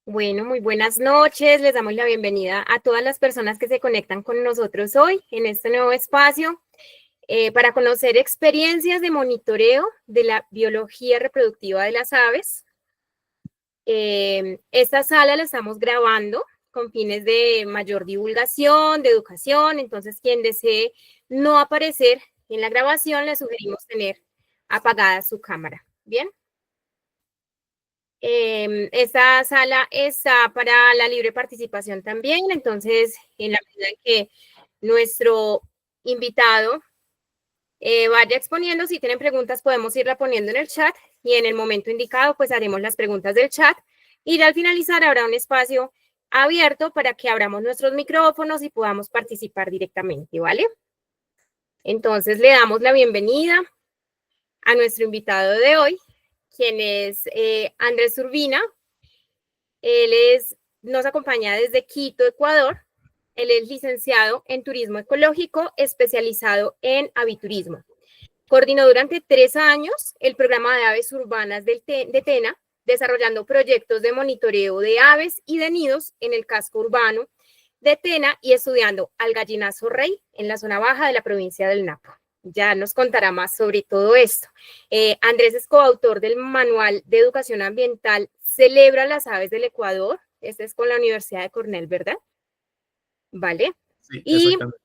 Bueno, muy buenas noches. Les damos la bienvenida a todas las personas que se conectan con nosotros hoy en este nuevo espacio para conocer experiencias de monitoreo de la biología reproductiva de las aves. Esta sala la estamos grabando con fines de mayor divulgación, de educación. Entonces, quien desee no aparecer en la grabación, le sugerimos tener apagada su cámara. Bien. Esta sala está para la libre participación también, entonces en la medida en que nuestro invitado vaya exponiendo, si tienen preguntas podemos irla poniendo en el chat y en el momento indicado pues haremos las preguntas del chat y al finalizar habrá un espacio abierto para que abramos nuestros micrófonos y podamos participar directamente, ¿vale? Entonces le damos la bienvenida a nuestro invitado de hoy, quien es Andrés Urbina. Nos acompaña desde Quito, Ecuador. Él es licenciado en Turismo Ecológico, especializado en aviturismo. Coordinó durante 3 años el programa de aves urbanas de TENA, desarrollando proyectos de monitoreo de aves y de nidos en el casco urbano de TENA y estudiando al gallinazo rey en la zona baja de la provincia del Napo. Ya nos contará más sobre todo esto. Andrés es coautor del Manual de Educación Ambiental Celebra las Aves del Ecuador. Este es con la Universidad de Cornell, ¿verdad? Vale. Sí, Y exactamente.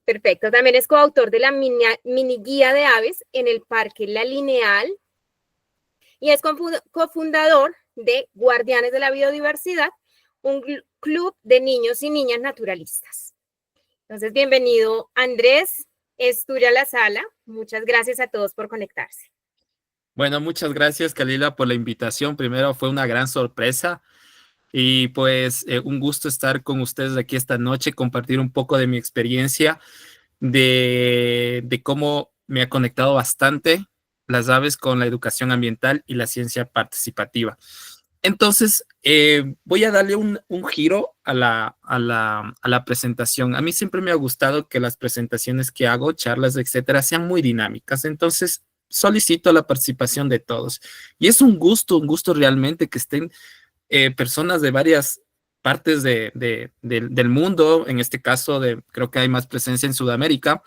perfecto, también es coautor de la mini guía de aves en el Parque La Lineal y es cofundador de Guardianes de la Biodiversidad, un club de niños y niñas naturalistas. Entonces, bienvenido, Andrés. Es tuya la sala. Muchas gracias a todos por conectarse. Bueno, muchas gracias, Kalila, por la invitación. Primero, fue una gran sorpresa y pues un gusto estar con ustedes aquí esta noche, compartir un poco de mi experiencia, de cómo me ha conectado bastante las aves con la educación ambiental y la ciencia participativa. Entonces, voy a darle un giro a la presentación. A mí siempre me ha gustado que las presentaciones que hago, charlas, etcétera, sean muy dinámicas. Entonces, solicito la participación de todos. Y es un gusto realmente que estén personas de varias partes del mundo. En este caso, creo que hay más presencia en Sudamérica.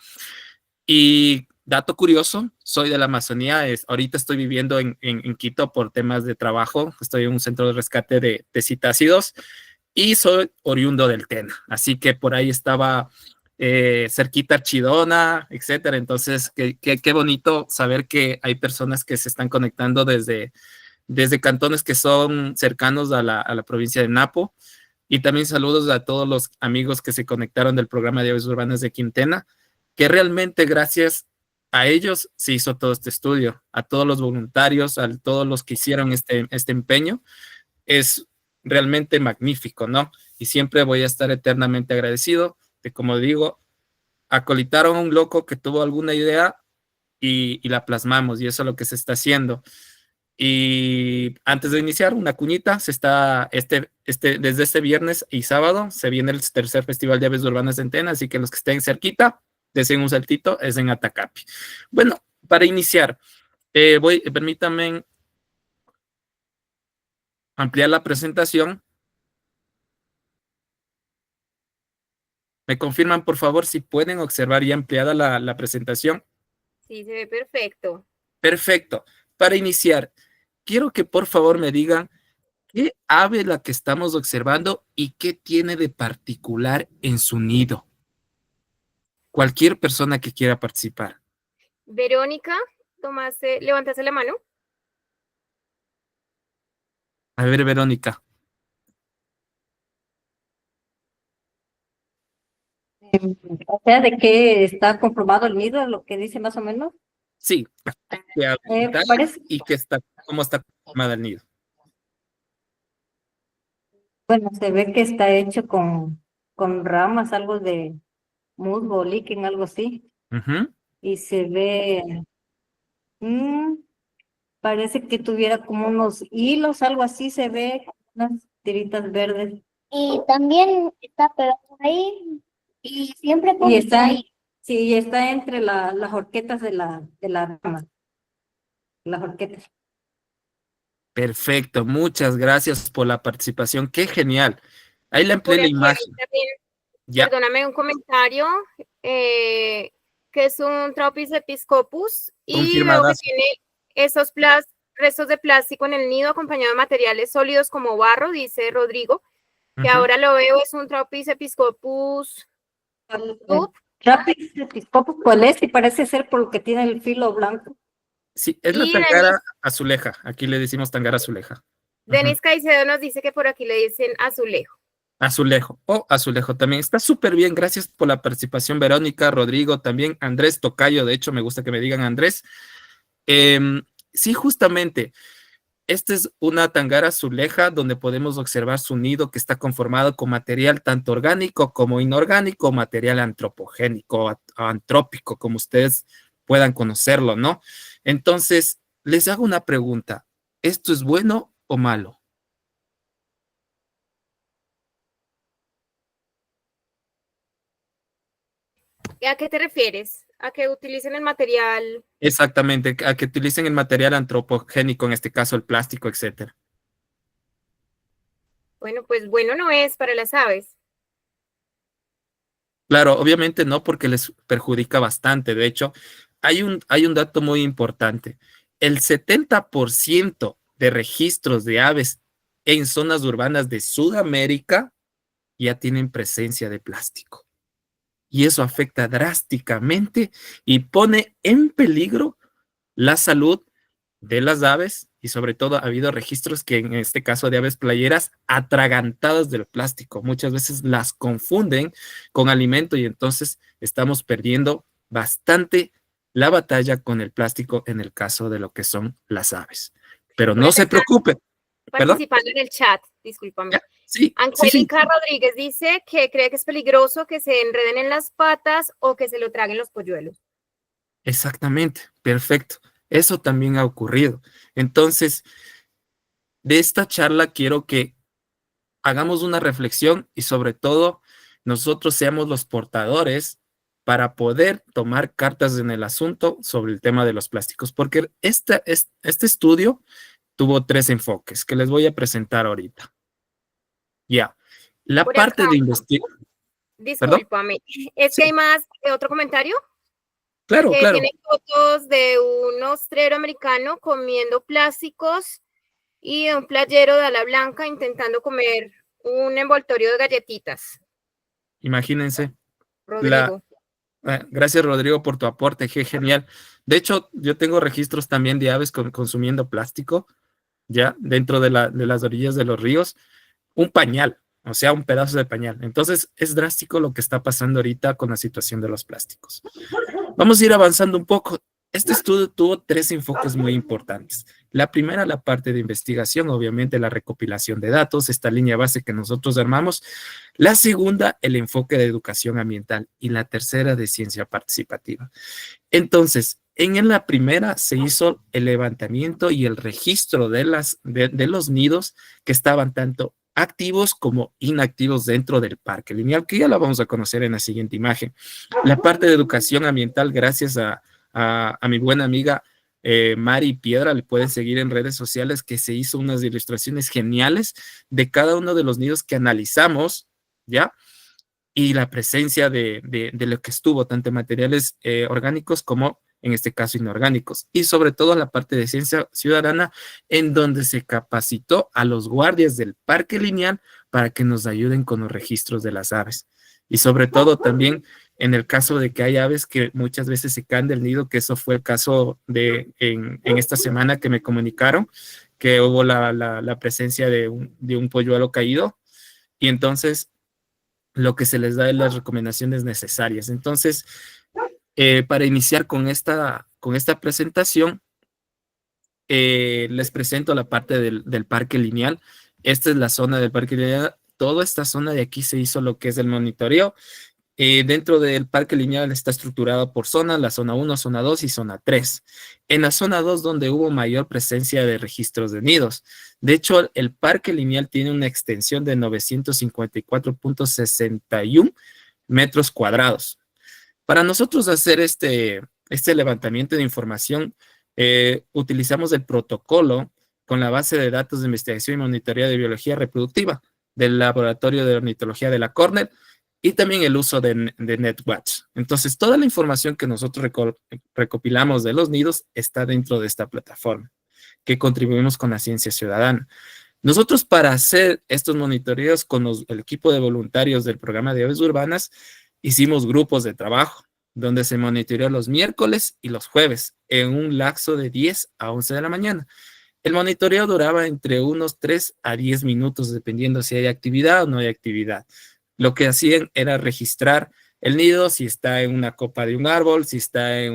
Y dato curioso, soy de la Amazonía, ahorita estoy viviendo en Quito por temas de trabajo, estoy en un centro de rescate de citácidos y soy oriundo del Tena, así que por ahí estaba cerquita Archidona, etcétera. Entonces, qué bonito saber que hay personas que se están conectando desde cantones que son cercanos a la provincia de Napo. Y también saludos a todos los amigos que se conectaron del programa de aves urbanas de Quintena, que realmente gracias a ellos se hizo todo este estudio, a todos los voluntarios, a todos los que hicieron este empeño. Es realmente magnífico, ¿no? Y siempre voy a estar eternamente agradecido de, como digo, acolitaron a un loco que tuvo alguna idea y la plasmamos, y eso es lo que se está haciendo. Y antes de iniciar, una cuñita, desde este viernes y sábado se viene el tercer Festival de Aves Urbanas de Antena, así que los que estén cerquita, deseen un saltito, es en Atacapi. Bueno, para iniciar, permítanme ampliar la presentación. ¿Me confirman, por favor, si pueden observar ya ampliada la presentación? Sí, se ve perfecto. Perfecto. Para iniciar, quiero que por favor me digan qué ave es la que estamos observando y qué tiene de particular en su nido. Cualquier persona que quiera participar. Verónica, levantaste la mano. A ver, Verónica. O sea, ¿de qué está comprobado el nido? Lo que dice más o menos. Sí, qué ave tal Parece, y cómo está formada el nido. bueno, se ve que está hecho con ramas, algo de musgo, líquen, algo así. Ujú. Y se ve, mm, parece que tuviera como unos hilos, algo así se ve, unas tiritas verdes. Y también está pegado ahí y siempre Y como está, ahí. sí, está entre las horquetas de la rama, las horquetas. Perfecto, muchas gracias por la participación. Qué genial. Ahí le Por empleé la aquí hay imagen. también, Ya, perdóname, un comentario, que es un Tropis episcopus, y veo que confirmadas. tiene esos restos de plástico en el nido acompañado de materiales sólidos como barro, dice Rodrigo, que Ujú. ahora lo veo, es un Tropis episcopus tub. Rapix Episcopus, ¿cuál es? Y parece ser por lo que tiene el filo blanco. Sí, es la Y tangara azuleja. Aquí le decimos tangara azuleja. Ujú. Denis Caicedo nos dice que por aquí le dicen azulejo. Azulejo o azulejo también. Está súper bien. Gracias por la participación, Verónica, Rodrigo, también Andrés Tocayo. De hecho, me gusta que me digan Andrés. Sí, justamente. Esta es una tangara azuleja donde podemos observar su nido que está conformado con material tanto orgánico como inorgánico, material antropogénico o antrópico, como ustedes puedan conocerlo, ¿no? Entonces, les hago una pregunta. ¿Esto es bueno o malo? ¿A qué te refieres? ¿A que utilicen el material? Exactamente, a que utilicen el material antropogénico, en este caso el plástico, etcétera. Bueno, pues bueno no es para las aves. Claro, obviamente no, porque les perjudica bastante. De hecho, hay un dato muy importante. El 70% de registros de aves en zonas urbanas de Sudamérica ya tienen presencia de plástico. Y eso afecta drásticamente y pone en peligro la salud de las aves, y sobre todo ha habido registros que en este caso de aves playeras atragantadas del plástico. Muchas veces las confunden con alimento y entonces estamos perdiendo bastante la batalla con el plástico en el caso de lo que son las aves. Pero Por no acá se están preocupe, perdón. participando en el chat, discúlpame. ¿Ya? Sí, sí, sí, Angélica Rodríguez dice que cree que es peligroso que se enreden en las patas o que se lo traguen los polluelos. exactamente, perfecto. Eso también ha ocurrido. Entonces, de esta charla quiero que hagamos una reflexión y sobre todo nosotros seamos los portadores para poder tomar cartas en el asunto sobre el tema de los plásticos, porque este estudio tuvo 3 enfoques que les voy a presentar ahorita. Ya, la Por acá, parte de investigación, perdón, discúlpame, es que sí, hay más otro comentario claro, que claro, tiene fotos de un ostrero americano comiendo plásticos y de un playero de ala blanca intentando comer un envoltorio de galletitas. imagínense, la, Rodrigo. gracias Rodrigo por tu aporte, qué genial. De hecho, yo tengo registros también de aves consumiendo plástico, ya, dentro de las orillas de los ríos, un pañal, o sea, un pedazo de pañal. Entonces, es drástico lo que está pasando ahorita con la situación de los plásticos. Vamos a ir avanzando un poco. Este estudio tuvo 3 enfoques muy importantes. La primera, la parte de investigación, obviamente la recopilación de datos, esta línea base que nosotros armamos. La segunda, el enfoque de educación ambiental. Y la tercera, de ciencia participativa. Entonces, en la primera se hizo el levantamiento y el registro de los nidos que estaban tanto activos como inactivos dentro del parque lineal, que ya la vamos a conocer en la siguiente imagen. La parte de educación ambiental, gracias a mi buena amiga Mari Piedra, le pueden seguir en redes sociales, que se hizo unas ilustraciones geniales de cada uno de los nidos que analizamos, ¿ya? Y la presencia de lo que estuvo, tanto materiales orgánicos como en este caso inorgánicos, y sobre todo la parte de ciencia ciudadana, en donde se capacitó a los guardias del parque lineal para que nos ayuden con los registros de las aves. Y sobre todo también en el caso de que hay aves que muchas veces se caen del nido, que eso fue el caso en esta semana que me comunicaron, que hubo la presencia de un polluelo caído, y entonces lo que se les da es las recomendaciones necesarias. Entonces, para iniciar con esta presentación, les presento la parte del parque lineal. Esta es la zona del parque lineal. Toda esta zona de aquí se hizo lo que es el monitoreo. Dentro del parque lineal está estructurado por zonas, la zona 1, zona 2 y zona 3. En la zona 2 donde hubo mayor presencia de registros de nidos. De hecho, el parque lineal tiene una extensión de 954.61 metros cuadrados. Para nosotros hacer este levantamiento de información, utilizamos el protocolo con la base de datos de investigación y monitoreo de biología reproductiva del Laboratorio de Ornitología de la Cornell y también el uso de NetWatch. Entonces, toda la información que nosotros recopilamos de los nidos está dentro de esta plataforma, que contribuimos con la ciencia ciudadana. Nosotros, para hacer estos monitoreos con el equipo de voluntarios del programa de aves urbanas, hicimos grupos de trabajo, donde se monitoreó los miércoles y los jueves, en un lapso de 10 a 11 de la mañana. El monitoreo duraba entre unos 3 a 10 minutos, dependiendo si hay actividad o no hay actividad. Lo que hacían era registrar el nido, si está en una copa de un árbol, si está en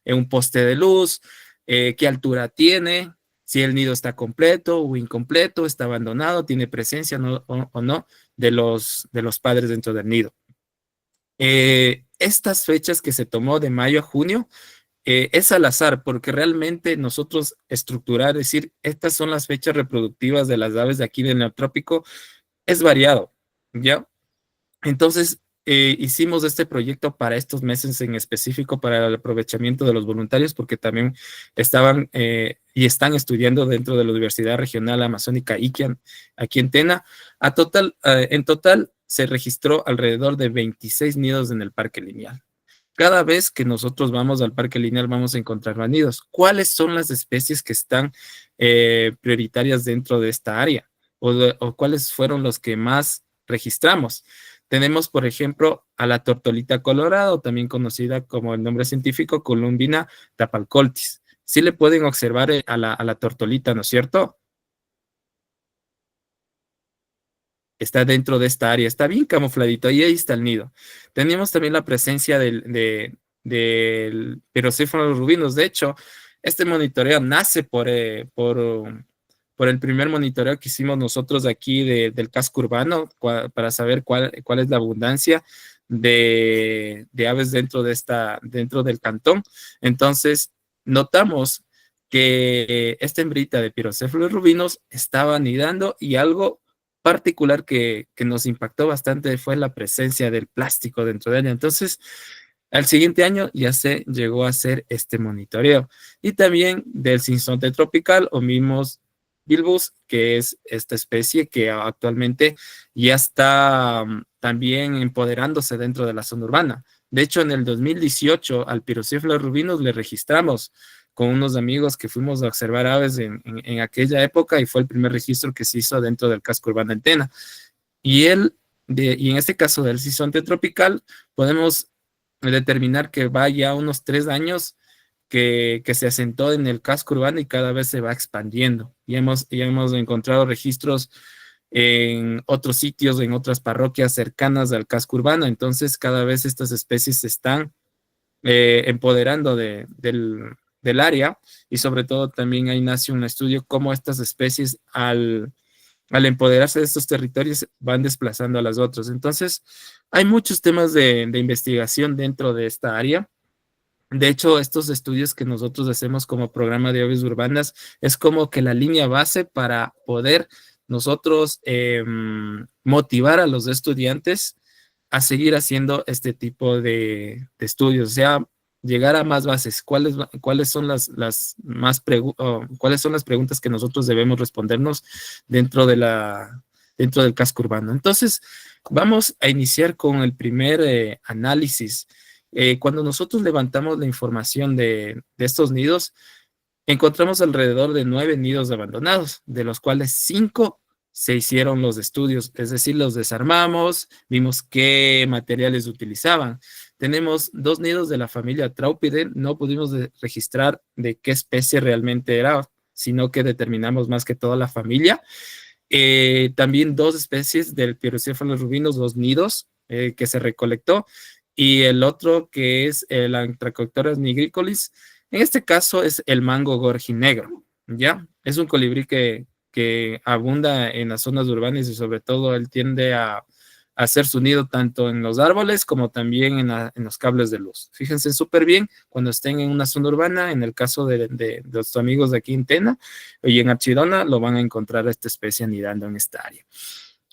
un poste de luz, qué altura tiene, si el nido está completo o incompleto, está abandonado, tiene presencia o no de los padres dentro del nido. Estas fechas que se tomó de mayo a junio es al azar, porque realmente nosotros estructurar, decir, estas son las fechas reproductivas de las aves de aquí del Neotrópico, es variado, ¿ya? Entonces, hicimos este proyecto para estos meses en específico, para el aprovechamiento de los voluntarios, porque también estaban y están estudiando dentro de la Universidad Regional Amazónica Iquian, aquí en Tena. En total, se registró alrededor de 26 nidos en el Parque Lineal. Cada vez que nosotros vamos al Parque Lineal vamos a encontrar más nidos. ¿Cuáles son las especies que están prioritarias dentro de esta área? ¿O cuáles fueron los que más registramos? Tenemos, por ejemplo, a la tortolita colorada, también conocida como el nombre científico, Columbina tapalcoltis. Sí le pueden observar a la tortolita, ¿no es cierto? Está dentro de esta área, está bien camufladito, ahí está el nido. Tenemos también la presencia del Pirocéfalos rubinos. De hecho, este monitoreo nace por el primer monitoreo que hicimos nosotros aquí del casco urbano, para saber cuál es la abundancia de aves dentro del cantón. Entonces, notamos que esta hembrita de Pirocéfalos rubinos estaba anidando, y algo particular que nos impactó bastante fue la presencia del plástico dentro de ella. Entonces, al siguiente año ya se llegó a hacer este monitoreo. Y también del sinsonte tropical o Mimus bilbus, que es esta especie que actualmente ya está también empoderándose dentro de la zona urbana. De hecho, en el 2018 al Pirocéfalos rubinos le registramos con unos amigos que fuimos a observar aves en aquella época, y fue el primer registro que se hizo dentro del casco urbano de Tena. Y en este caso del sinsonte tropical, podemos determinar que va ya unos 3 años que se asentó en el casco urbano y cada vez se va expandiendo. Ya hemos encontrado registros en otros sitios, en otras parroquias cercanas al casco urbano. Entonces, cada vez estas especies se están empoderando del área, y sobre todo también ahí nace un estudio cómo estas especies al empoderarse de estos territorios van desplazando a las otras. Entonces, hay muchos temas de investigación dentro de esta área. De hecho, estos estudios que nosotros hacemos como programa de aves urbanas es como que la línea base para poder nosotros motivar a los estudiantes a seguir haciendo este tipo de estudios, o sea, llegar a más bases. ¿Cuáles son las preguntas que nosotros debemos respondernos dentro del casco urbano? Entonces, vamos a iniciar con el primer análisis. Cuando nosotros levantamos la información de estos nidos, encontramos alrededor de 9 nidos abandonados, de los cuales 5 se hicieron los estudios, es decir, los desarmamos, vimos qué materiales utilizaban. Tenemos 2 nidos de la familia Traupide, no pudimos registrar de qué especie realmente era, sino que determinamos más que toda la familia. También 2 especies del Pirocéfalos rubinos, 2 nidos que se recolectó, y el otro que es el Antracoctoras nigricolis. En este caso es el mango gorjinegro, ¿ya? Es un colibrí que abunda en las zonas urbanas, y sobre todo él tiende a hacer su nido tanto en los árboles como también en los cables de luz. Fíjense súper bien cuando estén en una zona urbana. En el caso de los amigos de aquí en Tena y en Archidona, lo van a encontrar a esta especie anidando en esta área.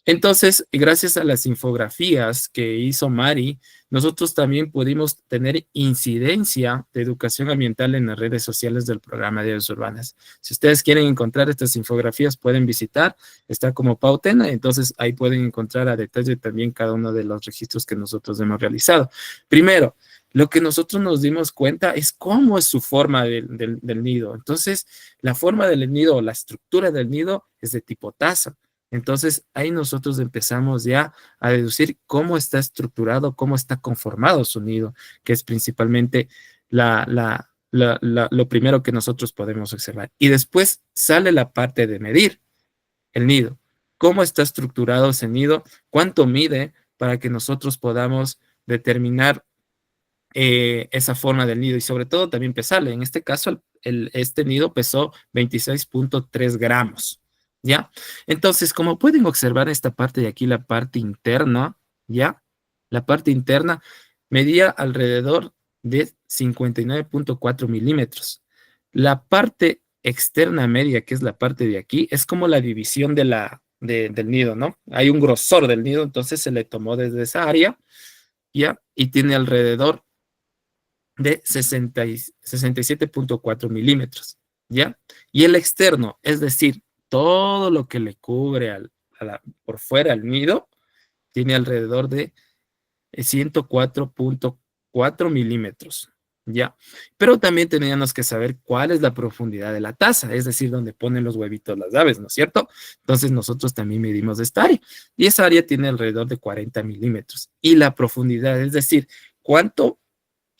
Entonces, gracias a las infografías que hizo Mari, nosotros también pudimos tener incidencia de educación ambiental en las redes sociales del programa de áreas urbanas. Si ustedes quieren encontrar estas infografías, pueden visitar, está como Pautena, entonces ahí pueden encontrar a detalle también cada uno de los registros que nosotros hemos realizado. Primero, lo que nosotros nos dimos cuenta es cómo es su forma del nido. Entonces, la forma del nido, la estructura del nido es de tipo taza. Entonces, ahí nosotros empezamos ya a deducir cómo está estructurado, cómo está conformado su nido, que es principalmente lo primero que nosotros podemos observar. Y después sale la parte de medir el nido. ¿Cómo está estructurado ese nido? ¿Cuánto mide para que nosotros podamos determinar esa forma del nido? Y sobre todo también pesarle. En este caso, este nido pesó 26.3 gramos. ¿Ya? Entonces, como pueden observar esta parte de aquí, la parte interna, ¿ya? La parte interna medía alrededor de 59.4 milímetros. La parte externa media, que es la parte de aquí, es como la división del nido, ¿no? Hay un grosor del nido, entonces se le tomó desde esa área, ¿ya? Y tiene alrededor de 67.4 milímetros, ¿ya? Y el externo, es decir, todo lo que le cubre por fuera al nido, tiene alrededor de 104.4 milímetros, ¿ya? Pero también teníamos que saber cuál es la profundidad de la taza, es decir, donde ponen los huevitos las aves, ¿no es cierto? Entonces nosotros también medimos esta área, y esa área tiene alrededor de 40 milímetros. Y la profundidad, es decir, cuánto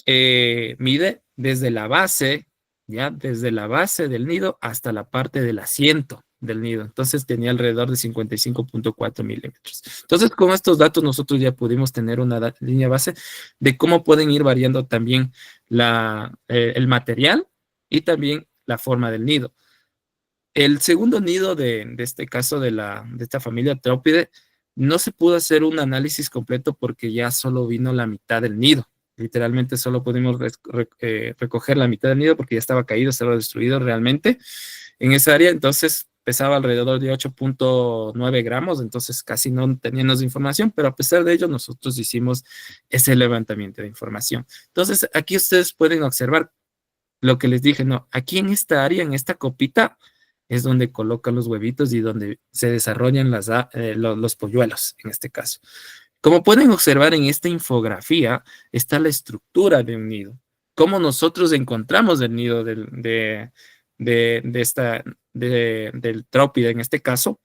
mide desde la base, ¿ya? Desde la base del nido hasta la parte del asiento del nido. Entonces tenía alrededor de 55.4 milímetros. Entonces, con estos datos nosotros ya pudimos tener una línea base de cómo pueden ir variando también el material y también la forma del nido. El segundo nido de este caso de esta familia Trópide, no se pudo hacer un análisis completo porque ya solo vino la mitad del nido. Literalmente solo pudimos recoger la mitad del nido porque ya estaba caído, estaba destruido realmente en esa área. Entonces pesaba alrededor de 8.9 gramos, entonces casi no teníamos información, pero a pesar de ello nosotros hicimos ese levantamiento de información. Entonces aquí ustedes pueden observar lo que les dije, no, aquí en esta área, en esta copita, es donde colocan los huevitos y donde se desarrollan los polluelos, en este caso. Como pueden observar en esta infografía, está la estructura de un nido. Cómo nosotros encontramos el nido del trópide en este caso,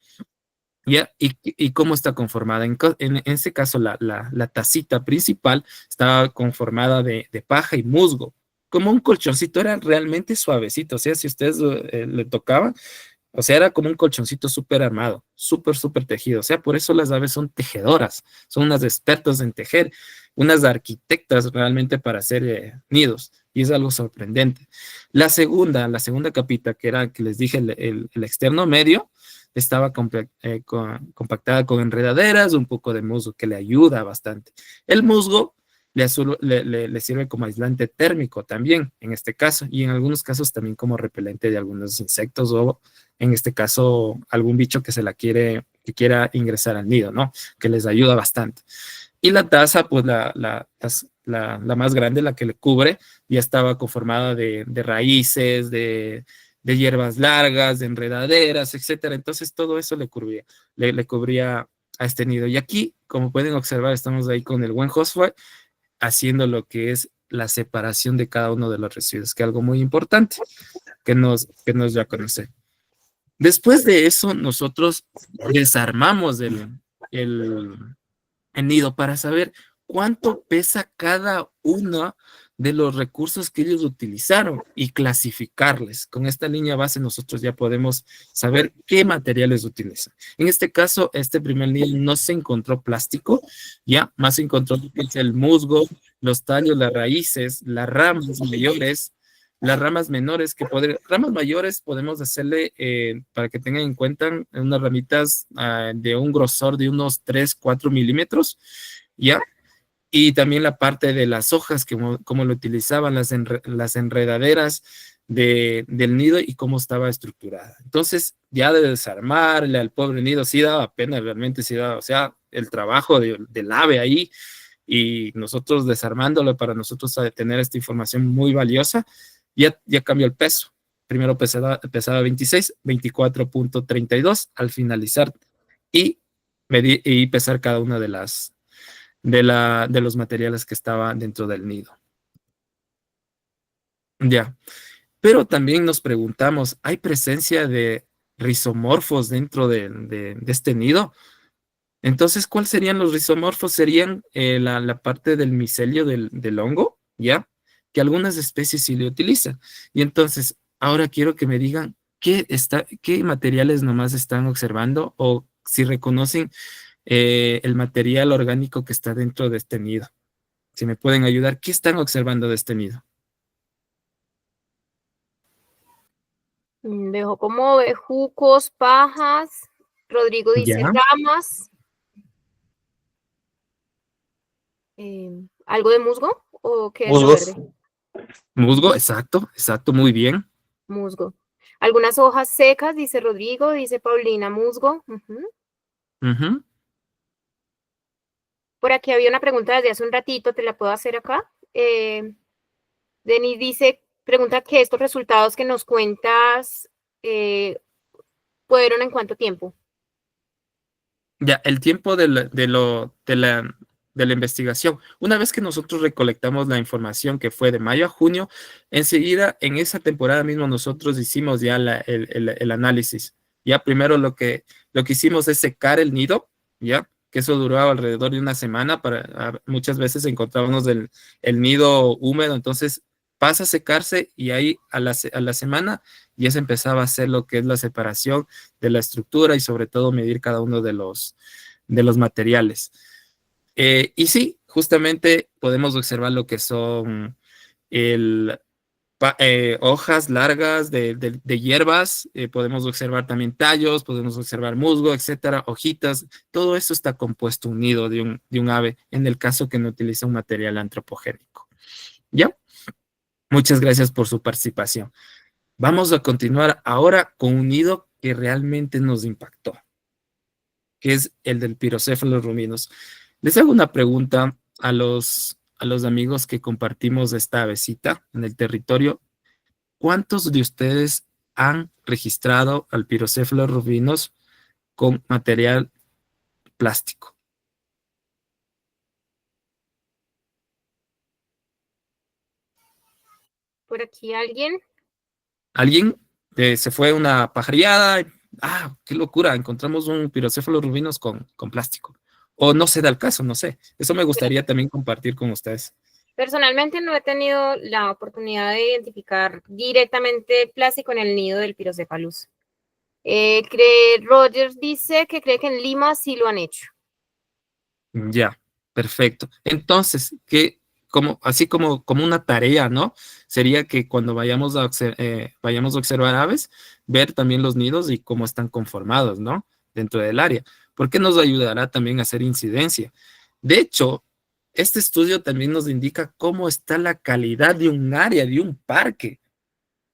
¿ya? Y cómo está conformada. En este caso, la tacita principal estaba conformada de paja y musgo. Como un colchoncito, era realmente suavecito. O sea, si ustedes le tocaban, o sea, era como un colchoncito súper armado, súper tejido. O sea, por eso las aves son tejedoras, son unas expertas en tejer, unas arquitectas realmente para hacer nidos. Y es algo sorprendente. La segunda capita, que era, que les dije, el externo medio, estaba compactada con enredaderas, un poco de musgo que le ayuda bastante. El musgo le sirve como aislante térmico también, en este caso, y en algunos casos también como repelente de algunos insectos o, en este caso, algún bicho que quiera ingresar al nido, ¿no? Que les ayuda bastante. Y la taza, pues la más grande, la que le cubre, ya estaba conformada de raíces, de hierbas largas, de enredaderas, etcétera. Entonces todo eso le cubría a este nido. Y aquí, como pueden observar, estamos ahí con el buen Josué haciendo lo que es la separación de cada uno de los residuos, que es algo muy importante que nos dio a conocer. Después de eso, nosotros desarmamos el nido para saber cuánto pesa cada uno de los recursos que ellos utilizaron y clasificarles. Con esta línea base nosotros ya podemos saber qué materiales utilizan. En este caso, este primer nido no se encontró plástico, ya, más se encontró el musgo, los tallos, las raíces, las ramas mayores, las ramas menores, ramas mayores podemos hacerle, para que tengan en cuenta, unas ramitas de un grosor de unos 3-4 milímetros, ya. Y también la parte de las hojas, como lo utilizaban las enredaderas, del nido y cómo estaba estructurada. Entonces, ya de desarmarle al pobre nido, sí daba pena, realmente sí daba, o sea, el trabajo del ave ahí y nosotros desarmándolo para nosotros tener esta información muy valiosa, ya cambió el peso. Primero pesaba 26, 24.32 al finalizar y pesar cada una de los materiales que estaba dentro del nido. Ya, pero también nos preguntamos, ¿hay presencia de rizomorfos dentro de este nido? Entonces, ¿cuáles serían los rizomorfos? Serían la parte del micelio del hongo, ¿ya? Que algunas especies sí le utilizan. Y entonces, ahora quiero que me digan qué materiales nomás están observando o si reconocen el material orgánico que está dentro de este nido. Si me pueden ayudar, ¿qué están observando de este nido? Veo como bejucos, pajas. Rodrigo dice Ya, ramas. ¿Algo de musgo? ¿O qué es lo Musgos. verde? musgo, exacto, muy bien. Musgo. Algunas hojas secas, dice Rodrigo, dice Paulina, musgo. Ujú. Ujú. Por aquí había una pregunta desde hace un ratito, te la puedo hacer acá. Denis dice, pregunta que estos resultados que nos cuentas fueron en cuánto tiempo. Ya, el tiempo de la investigación. Una vez que nosotros recolectamos la información que fue de mayo a junio, enseguida, en esa temporada mismo, nosotros hicimos ya el análisis. Ya primero lo que hicimos es secar el nido, ya, que eso duraba alrededor de una semana. Muchas veces encontrábamos el nido húmedo, entonces pasa a secarse y ahí a la semana ya se empezaba a hacer lo que es la separación de la estructura y sobre todo medir cada uno de los materiales. Y sí, justamente podemos observar lo que son hojas largas de hierbas, podemos observar también tallos, podemos observar musgo, etcétera, hojitas. Todo eso está compuesto unido de un ave, en el caso que no utiliza un material antropogénico. ¿Ya? Muchas gracias por su participación. Vamos a continuar ahora con un nido que realmente nos impactó, que es el del Pirocéfalos ruminos. Les hago una pregunta a los amigos que compartimos esta avecita en el territorio. ¿Cuántos de ustedes han registrado al Pirocéfalos ruminos con material plástico? Por aquí alguien. ¿Alguien se fue a una pajareada? Qué locura, encontramos un Pirocéfalos ruminos con plástico. O no se da el caso, no sé. Eso me gustaría también compartir con ustedes. Personalmente no he tenido la oportunidad de identificar directamente plástico en el nido del Pirocephalus. Rogers dice que cree que en Lima sí lo han hecho. Ya, perfecto. Entonces, así como una tarea, ¿no? Sería que cuando vayamos a observar aves, ver también los nidos y cómo están conformados, ¿no? Dentro del área, porque nos ayudará también a hacer incidencia. De hecho, este estudio también nos indica cómo está la calidad de un área, de un parque.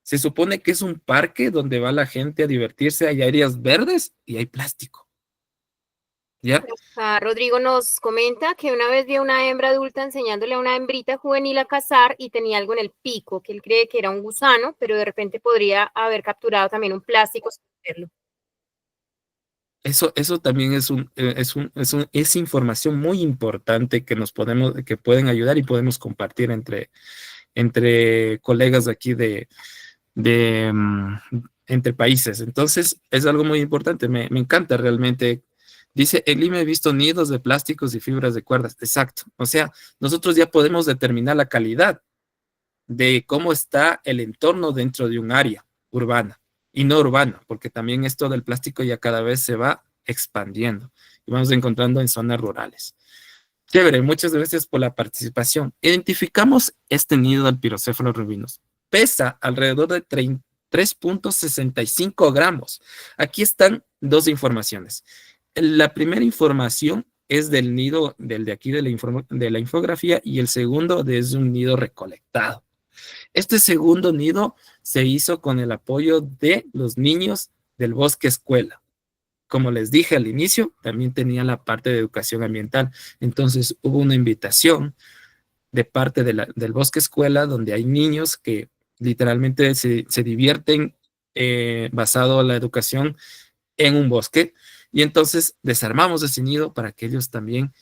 Se supone que es un parque donde va la gente a divertirse, hay áreas verdes y hay plástico. ¿Ya? Rodrigo nos comenta que una vez vio una hembra adulta enseñándole a una hembrita juvenil a cazar y tenía algo en el pico, que él cree que era un gusano, pero de repente podría haber capturado también un plástico sin verlo. Eso también es información muy importante que pueden ayudar y podemos compartir entre colegas de aquí entre países. Entonces, es algo muy importante. Me encanta realmente. Dice, en Lima he visto nidos de plásticos y fibras de cuerdas. Exacto. O sea, nosotros ya podemos determinar la calidad de cómo está el entorno dentro de un área urbana y no urbana, porque también esto del plástico ya cada vez se va expandiendo y vamos encontrando en zonas rurales. Chévere, muchas gracias por la participación. Identificamos este nido del Pirocéfalos rubinos. Pesa alrededor de 3.65 gramos. Aquí están dos informaciones. La primera información es del nido, del de aquí de la infografía, y el segundo es un nido recolectado. Este segundo nido se hizo con el apoyo de los niños del Bosque Escuela. Como les dije al inicio, también tenía la parte de educación ambiental. Entonces hubo una invitación de parte del Bosque Escuela, donde hay niños que literalmente se divierten basado en la educación en un bosque. Y entonces desarmamos ese nido para que ellos también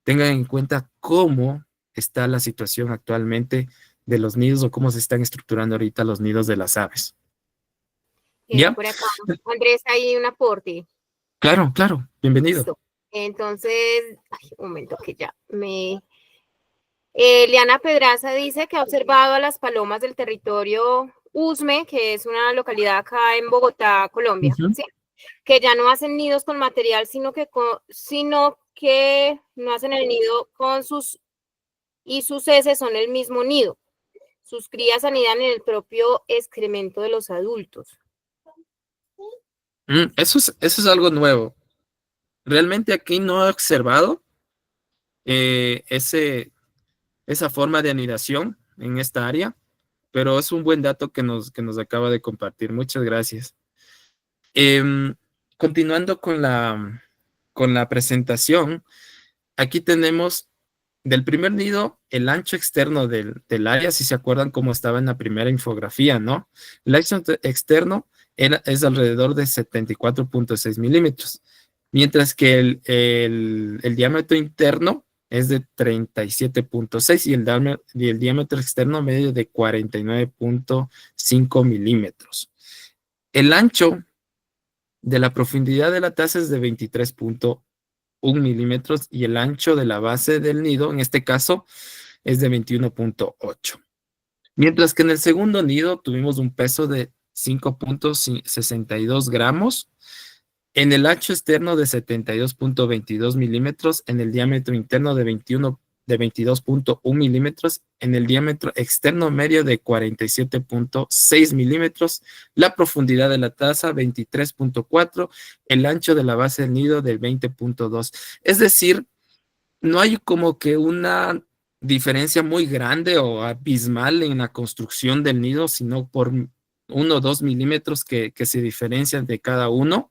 tengan en cuenta cómo está la situación actualmente de los nidos o cómo se están estructurando ahorita los nidos de las aves. ¿Ya? Por acá, Andrés, hay un aporte. Claro, claro, bienvenido. Listo. Entonces, un momento que ya me... Liana Pedraza dice que ha observado a las palomas del territorio Usme, que es una localidad acá en Bogotá, Colombia, ¿sí? Que ya no hacen nidos con material, sino que no hacen el nido con sus heces son el mismo nido. Sus crías anidan en el propio excremento de los adultos. Eso es algo nuevo. Realmente aquí no he observado esa forma de anidación en esta área, pero es un buen dato que nos acaba de compartir. Muchas gracias. Continuando con la presentación, aquí tenemos del primer nido el ancho externo del área, si se acuerdan cómo estaba en la primera infografía, ¿no? El ancho externo es alrededor de 74.6 milímetros, mientras que el diámetro interno es de 37.6 y el diámetro externo medio de 49.5 milímetros. El ancho de la profundidad de la taza es de 23.1 milímetros y el ancho de la base del nido, en este caso, es de 21.8. Mientras que en el segundo nido tuvimos un peso de 5.62 gramos, en el ancho externo de 72.22 milímetros, en el diámetro interno de 22.1 milímetros, en el diámetro externo medio de 47.6 milímetros, la profundidad de la taza 23.4, el ancho de la base del nido del 20.2. Es decir, no hay como que una diferencia muy grande o abismal en la construcción del nido, sino por 1 o 2 milímetros que se diferencian de cada uno,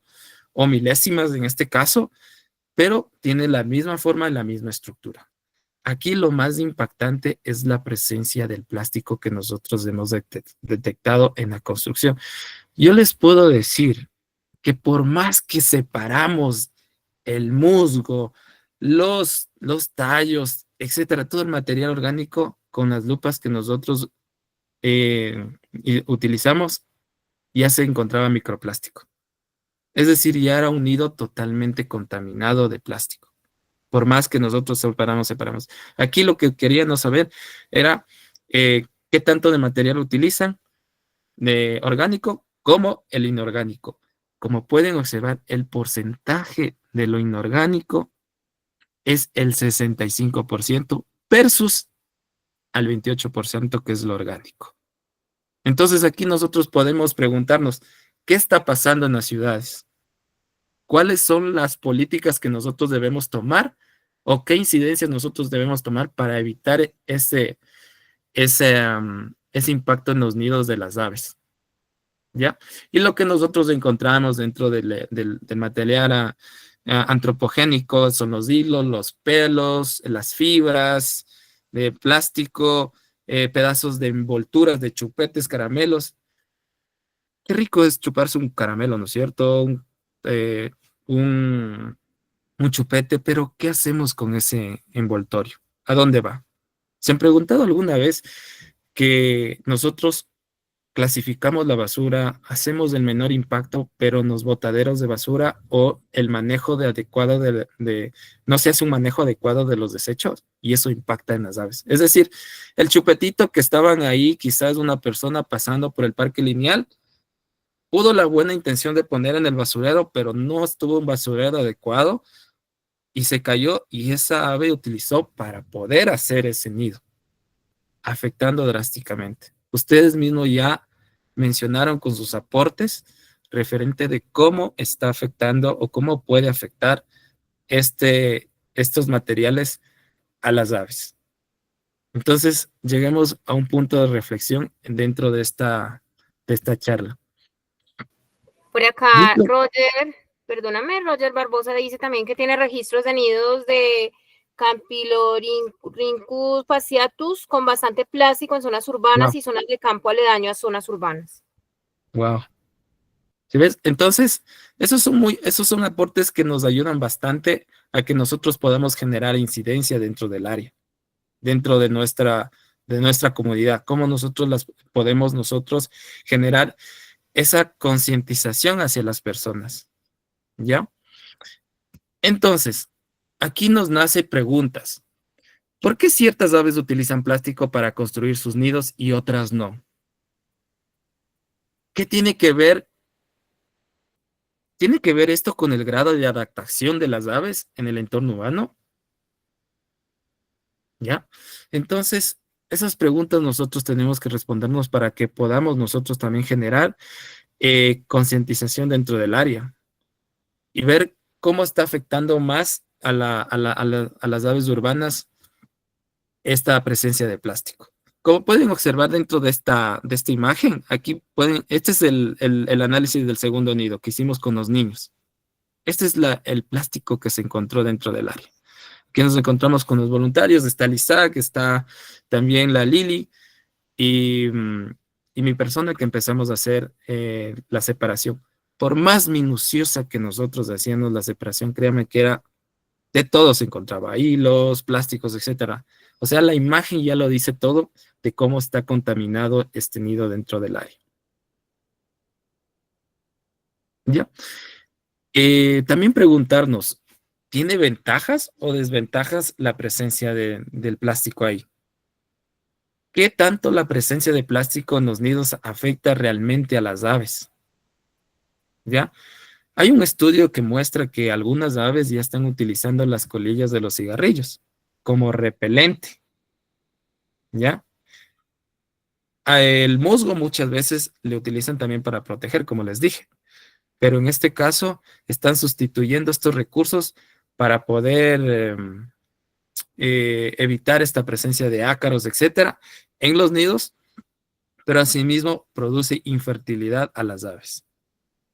o milésimas en este caso, pero tiene la misma forma y la misma estructura. Aquí lo más impactante es la presencia del plástico que nosotros hemos detectado en la construcción. Yo les puedo decir que por más que separamos el musgo, los tallos, etcétera, todo el material orgánico con las lupas que nosotros utilizamos, ya se encontraba microplástico. Es decir, ya era un nido totalmente contaminado de plástico. Por más que nosotros separamos. Aquí lo que queríamos saber era qué tanto de material utilizan, de orgánico como el inorgánico. Como pueden observar, el porcentaje de lo inorgánico es el 65% versus al 28% que es lo orgánico. Entonces aquí nosotros podemos preguntarnos, ¿qué está pasando en las ciudades? ¿Cuáles son las políticas que nosotros debemos tomar o qué incidencias nosotros debemos tomar para evitar ese impacto en los nidos de las aves? ¿Ya? Y lo que nosotros encontramos dentro del material antropogénico son los hilos, los pelos, las fibras de plástico, pedazos de envolturas de chupetes, caramelos. Qué rico es chuparse un caramelo, ¿no es cierto? Un chupete, pero ¿qué hacemos con ese envoltorio? ¿A dónde va? ¿Se han preguntado alguna vez que nosotros clasificamos la basura, hacemos el menor impacto, pero en los botaderos de basura o el manejo adecuado no se hace un manejo adecuado de los desechos y eso impacta en las aves? Es decir, el chupetito que estaban ahí, quizás una persona pasando por el parque lineal, pudo la buena intención de poner en el basurero, pero no estuvo un basurero adecuado y se cayó y esa ave utilizó para poder hacer ese nido, afectando drásticamente. Ustedes mismos ya mencionaron con sus aportes referente de cómo está afectando o cómo puede afectar estos materiales a las aves. Entonces, lleguemos a un punto de reflexión dentro de esta charla. Por acá, Roger, perdóname, Roger Barbosa dice también que tiene registros de nidos de Campylorhynchus fasciatus con bastante plástico en zonas urbanas y zonas de campo aledaño a zonas urbanas. Wow. ¿Sí ves? Entonces, esos son aportes que nos ayudan bastante a que nosotros podamos generar incidencia dentro del área, dentro de nuestra comunidad, cómo nosotros podemos generar esa concientización hacia las personas, ¿ya? Entonces, aquí nos nace preguntas. ¿Por qué ciertas aves utilizan plástico para construir sus nidos y otras no? ¿Qué tiene que ver? ¿Tiene que ver esto con el grado de adaptación de las aves en el entorno urbano? ¿Ya? Entonces, esas preguntas nosotros tenemos que respondernos para que podamos nosotros también generar concientización dentro del área y ver cómo está afectando más a las aves urbanas esta presencia de plástico. Como pueden observar dentro de esta imagen, aquí este es el análisis del segundo nido que hicimos con los niños. Este es el plástico que se encontró dentro del área. Aquí nos encontramos con los voluntarios, está el Isaac, está también la Lili y mi persona que empezamos a hacer la separación. Por más minuciosa que nosotros hacíamos la separación, créanme que era de todo se encontraba, hilos, plásticos, etcétera. O sea, la imagen ya lo dice todo de cómo está contaminado este nido dentro del área. ¿Ya? También preguntarnos, ¿tiene ventajas o desventajas la presencia del plástico ahí? ¿Qué tanto la presencia de plástico en los nidos afecta realmente a las aves? ¿Ya? Hay un estudio que muestra que algunas aves ya están utilizando las colillas de los cigarrillos como repelente, ¿ya? El musgo muchas veces le utilizan también para proteger, como les dije, pero en este caso están sustituyendo estos recursos para poder evitar esta presencia de ácaros, etcétera, en los nidos, pero asimismo produce infertilidad a las aves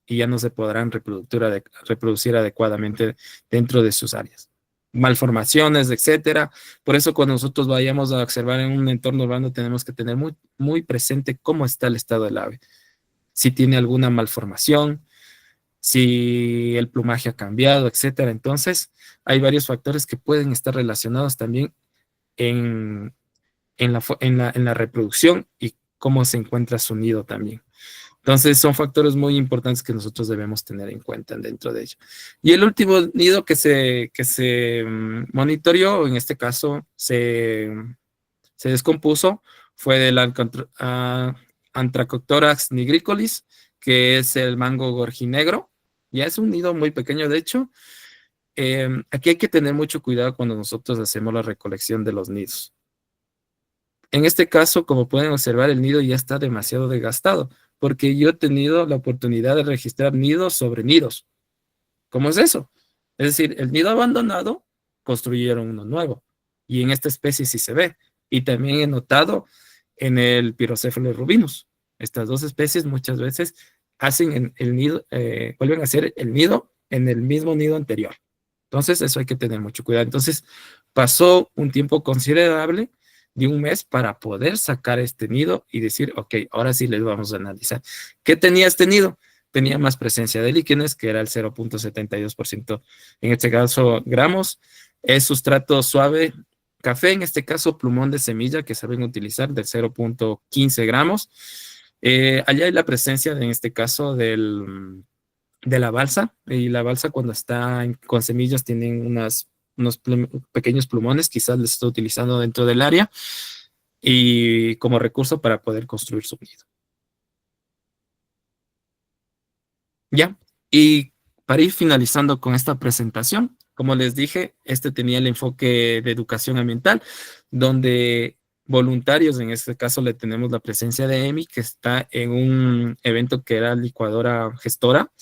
y ya no se podrán reproducir adecuadamente dentro de sus áreas. Malformaciones, etcétera. Por eso cuando nosotros vayamos a observar en un entorno urbano tenemos que tener muy, muy presente cómo está el estado del ave. Si tiene alguna malformación, si el plumaje ha cambiado, etcétera. Entonces, hay varios factores que pueden estar relacionados también en la reproducción y cómo se encuentra su nido también. Entonces, son factores muy importantes que nosotros debemos tener en cuenta dentro de ello. Y el último nido que se monitoreó, en este caso, se descompuso, fue del Antracothorax nigricolis, que es el mango gorjinegro. Ya es un nido muy pequeño, de hecho. Aquí hay que tener mucho cuidado cuando nosotros hacemos la recolección de los nidos. En este caso, como pueden observar, el nido ya está demasiado desgastado, porque yo he tenido la oportunidad de registrar nidos sobre nidos. ¿Cómo es eso? Es decir, el nido abandonado, construyeron uno nuevo, y en esta especie sí se ve. Y también he notado en el Pyrocephalus rubinus. Estas dos especies muchas veces hacen el nido, vuelven a hacer el nido en el mismo nido anterior. Entonces, eso hay que tener mucho cuidado. Entonces, pasó un tiempo considerable de un mes para poder sacar este nido y decir, ok, ahora sí les vamos a analizar. ¿Qué tenía este nido? Tenía más presencia de líquenes, que era el 0.72%, en este caso gramos. Es sustrato suave, café, en este caso plumón de semilla, que saben utilizar, del 0.15 gramos. Allá hay la presencia, en este caso, de la balsa, y la balsa cuando está con semillas tienen unos pequeños plumones, quizás les está utilizando dentro del área y como recurso para poder construir su nido. Ya, y para ir finalizando con esta presentación, como les dije, este tenía el enfoque de educación ambiental, donde voluntarios, en este caso le tenemos la presencia de Emi, que está en un evento que era licuadora gestora,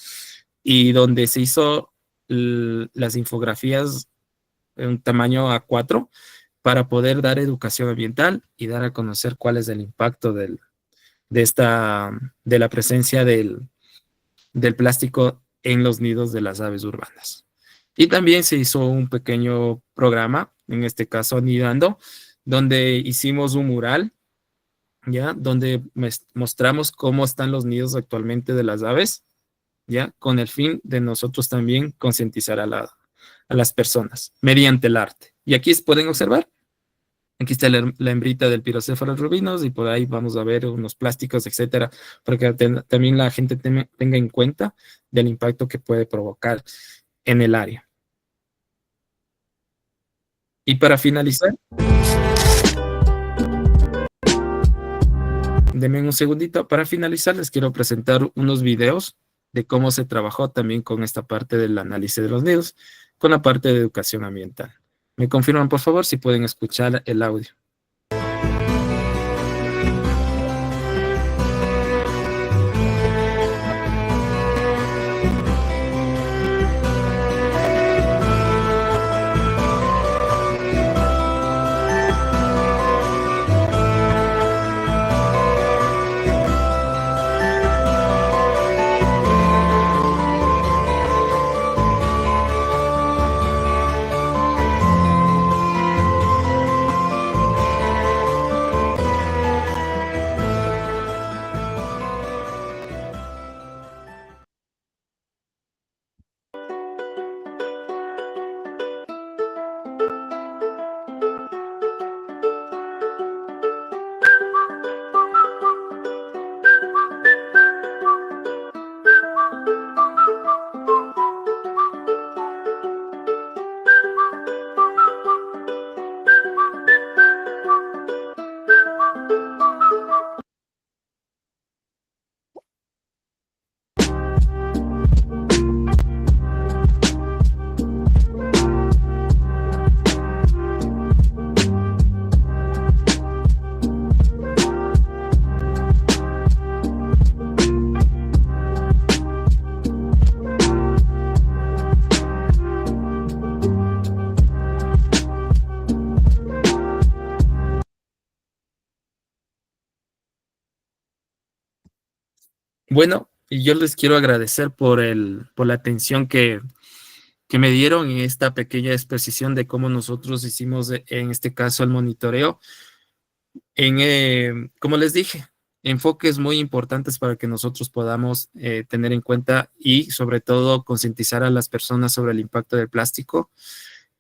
y donde se hizo las infografías en un tamaño A4 para poder dar educación ambiental y dar a conocer cuál es el impacto de la presencia del plástico en los nidos de las aves urbanas. Y también se hizo un pequeño programa, en este caso Anidando, donde hicimos un mural, ¿ya? Donde mostramos cómo están los nidos actualmente de las aves, ¿ya? Con el fin de nosotros también concientizar a las personas mediante el arte. Y aquí pueden observar, aquí está la hembrita del Pirocéfalos rubinos y por ahí vamos a ver unos plásticos, etcétera, para que también la gente tenga en cuenta del impacto que puede provocar en el área. Y para finalizar, denme un segundito. Para finalizar, les quiero presentar unos videos de cómo se trabajó también con esta parte del análisis de los nidos, con la parte de educación ambiental. ¿Me confirman, por favor, si pueden escuchar el audio? Bueno, y yo les quiero agradecer por la atención que me dieron en esta pequeña exposición de cómo nosotros hicimos, en este caso, el monitoreo. Como les dije, enfoques muy importantes para que nosotros podamos tener en cuenta y, sobre todo, concientizar a las personas sobre el impacto del plástico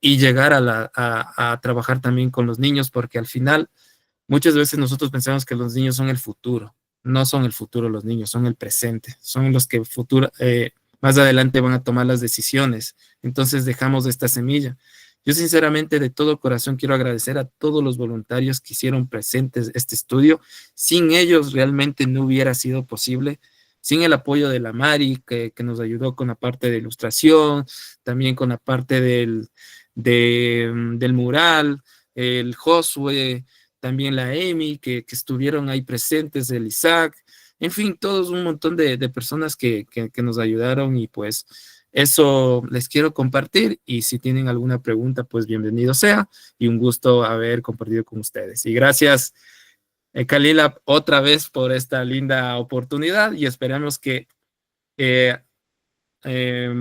y llegar a trabajar también con los niños, porque al final, muchas veces nosotros pensamos que los niños son el futuro. No son el futuro los niños, son el presente. Son los que más adelante van a tomar las decisiones. Entonces dejamos esta semilla. Yo sinceramente de todo corazón quiero agradecer a todos los voluntarios que hicieron presentes este estudio. Sin ellos realmente no hubiera sido posible. Sin el apoyo de la Mari, que nos ayudó con la parte de ilustración, también con la parte del mural, el Josué, también la Emi, que estuvieron ahí presentes, el Isaac, en fin, todos un montón de personas que nos ayudaron y pues eso les quiero compartir y si tienen alguna pregunta, pues bienvenido sea y un gusto haber compartido con ustedes. Y gracias, Kalila, otra vez por esta linda oportunidad y esperamos que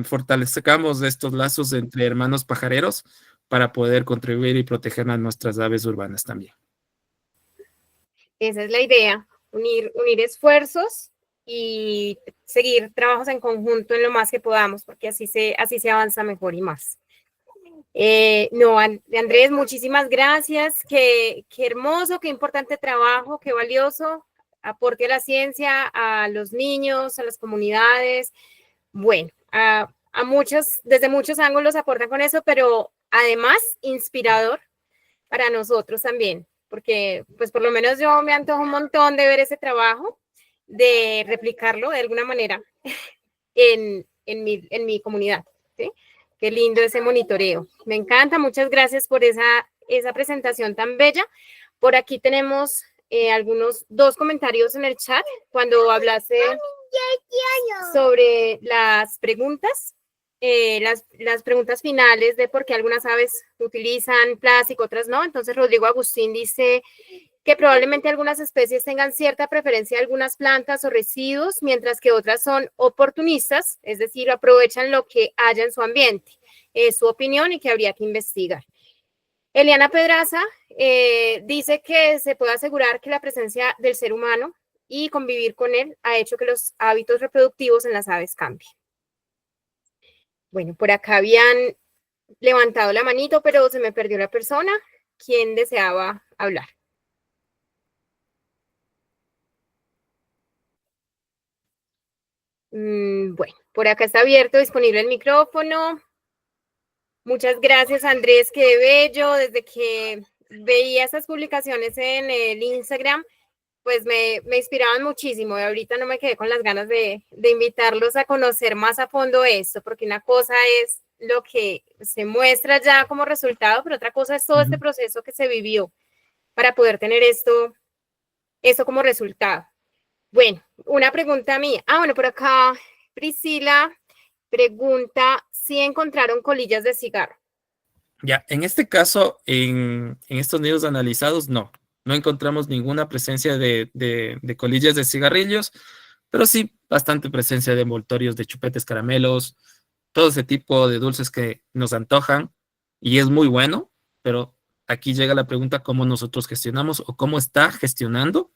fortalezcamos estos lazos entre hermanos pajareros para poder contribuir y proteger a nuestras aves urbanas también. Esa es la idea, unir esfuerzos y seguir trabajos en conjunto en lo más que podamos, porque así se avanza mejor y más. Andrés, muchísimas gracias, qué hermoso, qué importante trabajo, qué valioso, aporte a la ciencia, a los niños, a las comunidades, bueno, desde muchos ángulos aportan con eso, pero además inspirador para nosotros también, porque pues por lo menos yo me antojo un montón de ver ese trabajo, de replicarlo de alguna manera en mi comunidad, ¿sí? Qué lindo ese monitoreo, me encanta, muchas gracias por esa presentación tan bella. Por aquí tenemos dos comentarios en el chat cuando hablaste sobre las preguntas. las preguntas finales de por qué algunas aves utilizan plástico, otras no. Entonces, Rodrigo Agustín dice que probablemente algunas especies tengan cierta preferencia a algunas plantas o residuos, mientras que otras son oportunistas, es decir, aprovechan lo que haya en su ambiente. Es su opinión y que habría que investigar. Eliana Pedraza dice que se puede asegurar que la presencia del ser humano y convivir con él ha hecho que los hábitos reproductivos en las aves cambien. Bueno, por acá habían levantado la manito, pero se me perdió la persona. ¿Quién deseaba hablar? Bueno, por acá está abierto, disponible el micrófono. Muchas gracias, Andrés, qué bello. Desde que veía esas publicaciones en el Instagram, pues me inspiraban muchísimo y ahorita no me quedé con las ganas de invitarlos a conocer más a fondo esto, porque una cosa es lo que se muestra ya como resultado, pero otra cosa es todo este proceso que se vivió para poder tener esto como resultado. Bueno, una pregunta mía. Bueno, por acá Priscila pregunta si encontraron colillas de cigarro. Ya, en este caso, en estos nidos analizados, no encontramos ninguna presencia de colillas de cigarrillos, pero sí bastante presencia de envoltorios de chupetes, caramelos, todo ese tipo de dulces que nos antojan y es muy bueno, pero aquí llega la pregunta cómo nosotros gestionamos o cómo está gestionando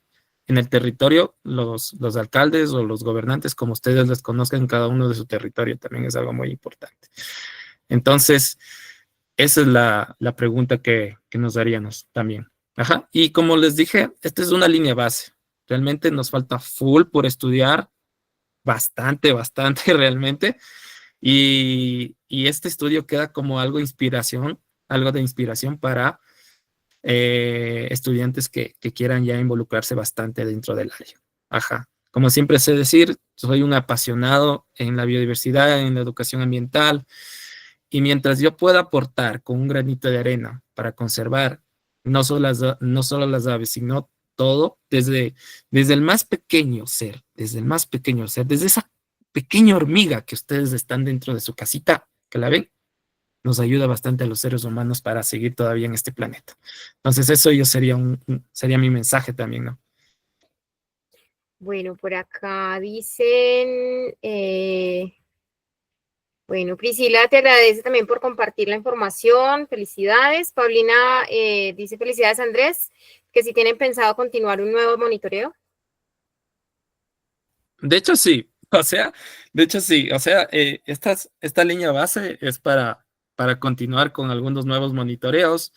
en el territorio los alcaldes o los gobernantes, como ustedes les conozcan, cada uno de su territorio, también es algo muy importante. Entonces, esa es la pregunta que nos daríamos también. Ajá. Y como les dije, esta es una línea base. Realmente nos falta full por estudiar, bastante realmente. Y este estudio queda como algo de inspiración para estudiantes que quieran ya involucrarse bastante dentro del área. Ajá. Como siempre sé decir, soy un apasionado en la biodiversidad, en la educación ambiental, y mientras yo pueda aportar con un granito de arena para conservar no solo las aves, sino todo, desde el más pequeño ser, desde esa pequeña hormiga que ustedes están dentro de su casita, que la ven, nos ayuda bastante a los seres humanos para seguir todavía en este planeta. Entonces eso sería mi mensaje también, ¿no? Bueno, por acá dicen, bueno, Priscila te agradece también por compartir la información, felicidades. Paulina dice felicidades, Andrés, que si tienen pensado continuar un nuevo monitoreo. De hecho, sí, esta línea base es para continuar con algunos nuevos monitoreos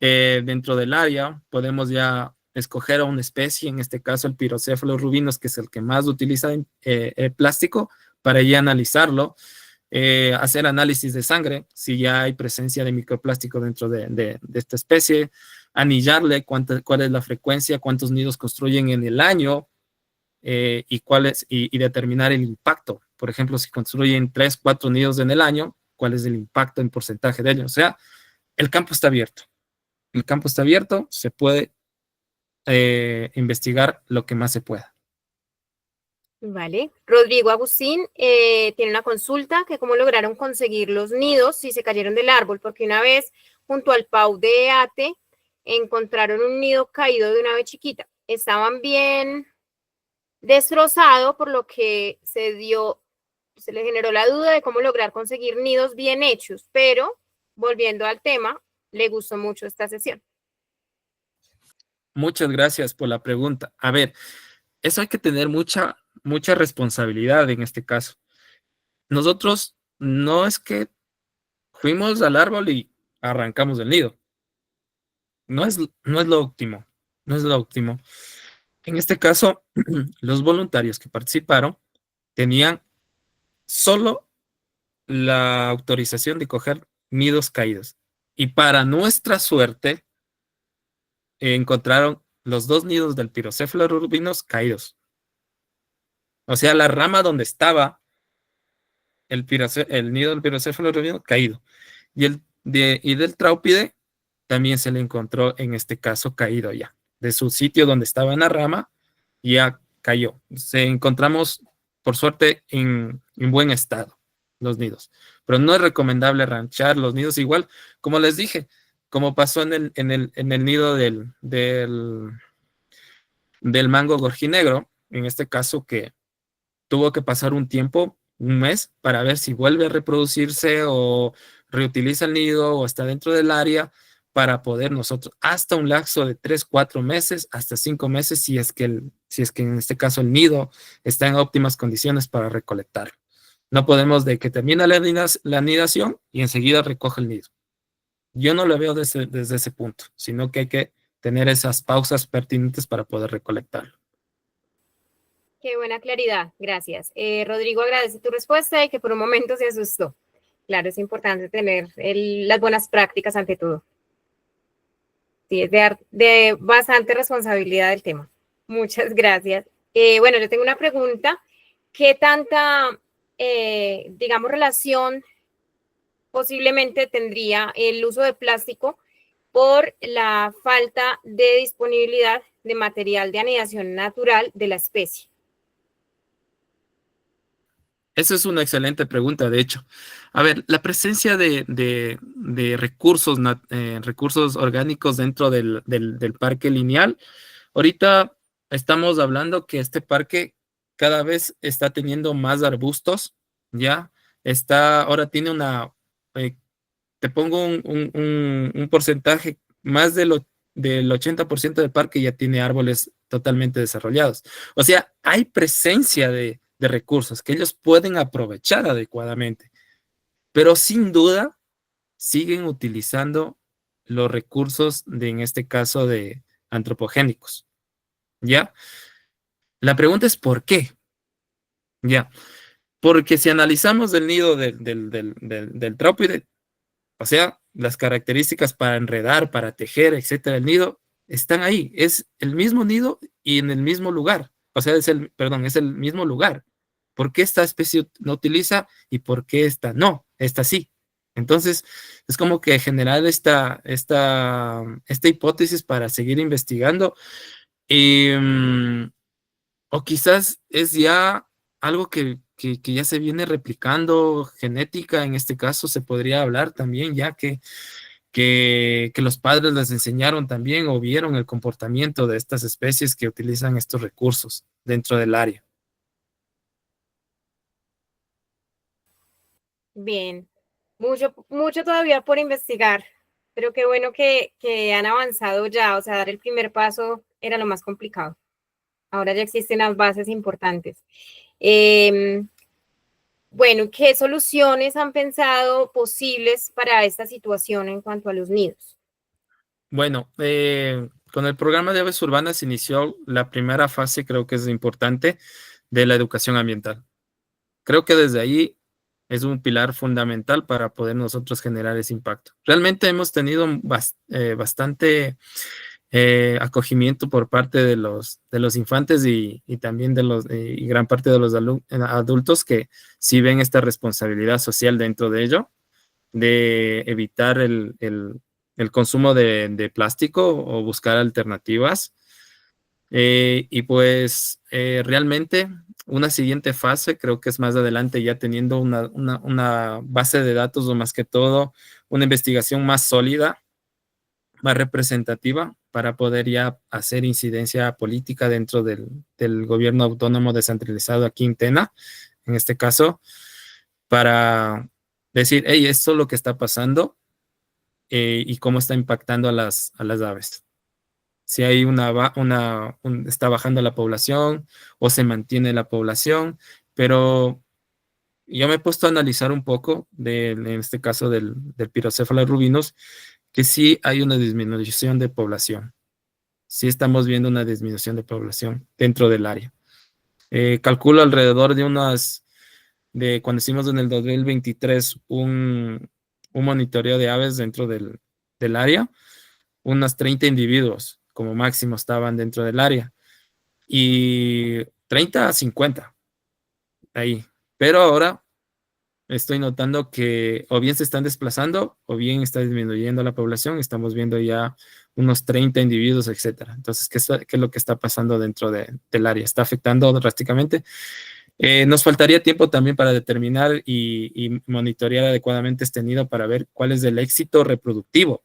dentro del área. Podemos ya escoger a una especie, en este caso el Pyrrhocéphalo rubinos, que es el que más utiliza el plástico, para ya analizarlo, hacer análisis de sangre, si ya hay presencia de microplástico dentro de esta especie, anillarle cuál es la frecuencia, cuántos nidos construyen en el año, y determinar el impacto. Por ejemplo, si construyen 3, 4 nidos en el año, ¿cuál es el impacto en porcentaje de ellos? O sea, el campo está abierto. Se puede investigar lo que más se pueda. Vale. Rodrigo Agustín tiene una consulta, que cómo lograron conseguir los nidos si se cayeron del árbol, porque una vez junto al Pau de Ate encontraron un nido caído de una ave chiquita. Estaban bien destrozado, por lo que se le generó la duda de cómo lograr conseguir nidos bien hechos, pero volviendo al tema, le gustó mucho esta sesión. Muchas gracias por la pregunta. A ver, eso hay que tener mucha responsabilidad en este caso. Nosotros no es que fuimos al árbol y arrancamos el nido. No es lo óptimo. No es lo óptimo. En este caso, los voluntarios que participaron tenían solo la autorización de coger nidos caídos. Y para nuestra suerte, encontraron los 2 nidos del Pyrrhocéphalo rubinos caídos. O sea, la rama donde estaba el nido del Pyrrhocéphalo rubino caído. Y del Tráupide también se le encontró en este caso caído ya. De su sitio donde estaba en la rama, ya cayó. Se encontramos, por suerte, en buen estado. los nidos. Pero no es recomendable ranchar los nidos igual, como les dije, como pasó en el nido del mango gorjinegro, en este caso que tuvo que pasar un tiempo, un mes, para ver si vuelve a reproducirse o reutiliza el nido o está dentro del área para poder nosotros, hasta un lapso de 3, 4 meses, hasta 5 meses, si es que en este caso el nido está en óptimas condiciones para recolectarlo. No podemos de que termina la anidación y enseguida recoge el nido. Yo no lo veo desde ese punto, sino que hay que tener esas pausas pertinentes para poder recolectarlo. Qué buena claridad, gracias. Rodrigo agradece tu respuesta y que por un momento se asustó. Claro, es importante tener las buenas prácticas ante todo. Sí, es de bastante responsabilidad el tema. Muchas gracias. Bueno, yo tengo una pregunta. ¿Qué tanta, digamos, relación posiblemente tendría el uso de plástico por la falta de disponibilidad de material de anidación natural de la especie? Esa es una excelente pregunta, de hecho. A ver, la presencia de recursos orgánicos dentro del parque lineal, ahorita estamos hablando que este parque cada vez está teniendo más arbustos, ¿ya? Ahora tiene te pongo un porcentaje, más del 80% del parque ya tiene árboles totalmente desarrollados. O sea, hay presencia de recursos que ellos pueden aprovechar adecuadamente, pero sin duda siguen utilizando los recursos en este caso de antropogénicos, ¿ya? La pregunta es ¿por qué? ¿Ya? Porque si analizamos el nido del trópide, o sea, las características para enredar, para tejer, etcétera, el nido están ahí. Es el mismo nido y en el mismo lugar. O sea, es el mismo lugar. ¿Por qué esta especie no utiliza y por qué esta no? Esta sí. Entonces, es como que generar esta hipótesis para seguir investigando. O quizás es ya algo que ya se viene replicando, genética, en este caso se podría hablar también, ya que los padres les enseñaron también o vieron el comportamiento de estas especies que utilizan estos recursos dentro del área. Bien, mucho todavía por investigar, pero qué bueno que han avanzado ya, o sea, dar el primer paso era lo más complicado. Ahora ya existen las bases importantes. Bueno, ¿qué soluciones han pensado posibles para esta situación en cuanto a los nidos? Bueno, con el programa de aves urbanas se inició la primera fase, creo que es importante, de la educación ambiental. Creo que desde ahí es un pilar fundamental para poder nosotros generar ese impacto. Realmente hemos tenido bastante acogimiento por parte de los infantes y también y gran parte de los adultos que sí ven esta responsabilidad social dentro de ello, de evitar el consumo de plástico o buscar alternativas. Y pues realmente una siguiente fase, creo que es más adelante, ya teniendo una base de datos o más que todo, una investigación más sólida, más representativa para poder ya hacer incidencia política dentro del gobierno autónomo descentralizado aquí en Tena, en este caso, para decir, hey, esto es lo que está pasando y cómo está impactando a las aves. Si hay está bajando la población o se mantiene la población, pero yo me he puesto a analizar un poco, en este caso del Pyrrhocephalus rubinus, que sí hay una disminución de población. Sí estamos viendo una disminución de población dentro del área. Calculo alrededor cuando hicimos en el 2023 un monitoreo de aves dentro del área, unos 30 individuos como máximo estaban dentro del área. Y 30 a 50 ahí. Pero ahora estoy notando que o bien se están desplazando o bien está disminuyendo la población. Estamos viendo ya unos 30 individuos, etcétera. Entonces, ¿qué es lo que está pasando dentro del área? ¿Está afectando drásticamente? Nos faltaría tiempo también para determinar y monitorear adecuadamente este nido para ver cuál es el éxito reproductivo,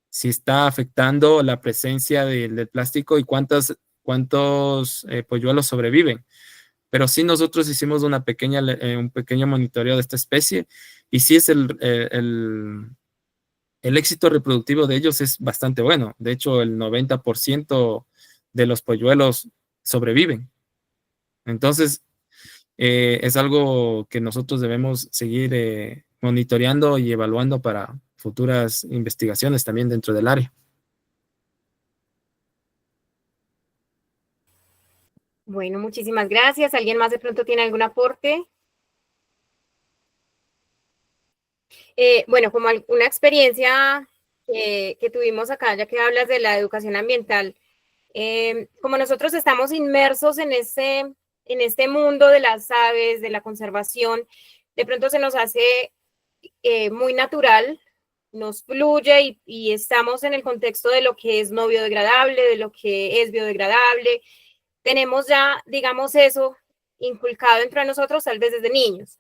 si está afectando la presencia del plástico y cuántos polluelos sobreviven. Pero sí nosotros hicimos un pequeño monitoreo de esta especie y sí es el éxito reproductivo de ellos es bastante bueno. De hecho, el 90% de los polluelos sobreviven. Entonces, es algo que nosotros debemos seguir monitoreando y evaluando para futuras investigaciones también dentro del área. Bueno, muchísimas gracias. ¿Alguien más de pronto tiene algún aporte? Bueno, como una experiencia que tuvimos acá, ya que hablas de la educación ambiental, como nosotros estamos inmersos en este mundo de las aves, de la conservación, de pronto se nos hace muy natural, nos fluye y estamos en el contexto de lo que es no biodegradable, de lo que es biodegradable. Tenemos ya, digamos, eso inculcado entre nosotros tal vez desde niños.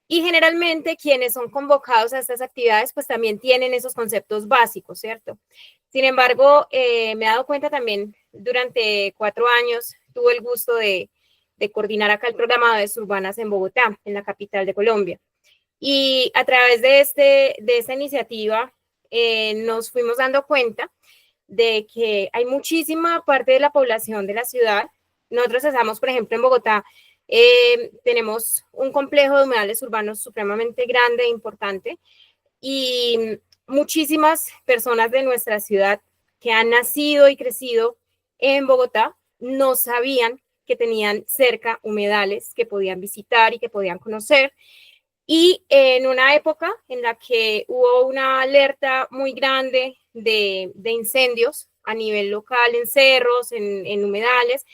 Y generalmente quienes son convocados a estas actividades pues también tienen esos conceptos básicos, ¿cierto? Sin embargo, me he dado cuenta también durante 4 años, tuve el gusto de coordinar acá el programa de aves urbanas en Bogotá, en la capital de Colombia. Y a través de esta iniciativa nos fuimos dando cuenta de que hay muchísima parte de la población de la ciudad. Nosotros estamos, por ejemplo, en Bogotá, tenemos un complejo de humedales urbanos supremamente grande e importante y muchísimas personas de nuestra ciudad que han nacido y crecido en Bogotá no sabían que tenían cerca humedales que podían visitar y que podían conocer. Y en una época en la que hubo una alerta muy grande de incendios a nivel local, en cerros, en humedales,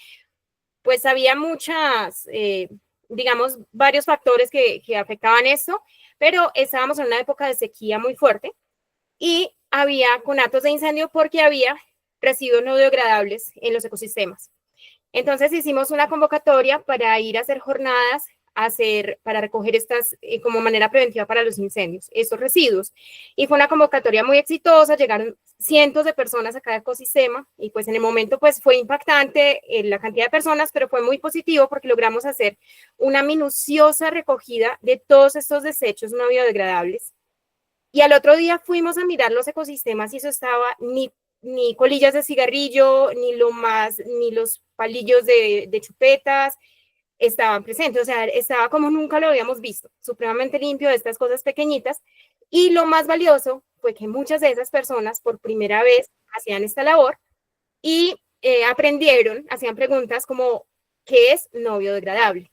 pues había digamos, varios factores que afectaban esto, pero estábamos en una época de sequía muy fuerte y había conatos de incendio porque había residuos no biodegradables en los ecosistemas. Entonces hicimos una convocatoria para ir a hacer jornadas, para recoger estas como manera preventiva para los incendios, estos residuos. Y fue una convocatoria muy exitosa, llegaron cientos de personas a cada ecosistema y pues en el momento pues fue impactante la cantidad de personas, pero fue muy positivo porque logramos hacer una minuciosa recogida de todos estos desechos no biodegradables. Y al otro día fuimos a mirar los ecosistemas y eso estaba ni colillas de cigarrillo, ni los palillos de chupetas, estaban presentes, o sea, estaba como nunca lo habíamos visto, supremamente limpio de estas cosas pequeñitas, y lo más valioso fue que muchas de esas personas por primera vez hacían esta labor y aprendieron, hacían preguntas como, ¿qué es no biodegradable?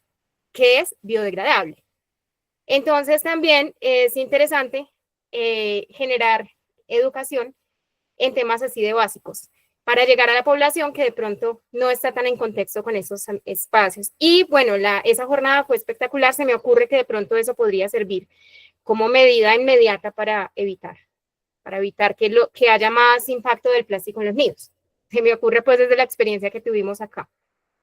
¿Qué es biodegradable? Entonces también es interesante generar educación en temas así de básicos, para llegar a la población que de pronto no está tan en contexto con esos espacios. Y bueno, esa jornada fue espectacular, se me ocurre que de pronto eso podría servir como medida inmediata para evitar que haya más impacto del plástico en los nidos. Se me ocurre pues desde la experiencia que tuvimos acá.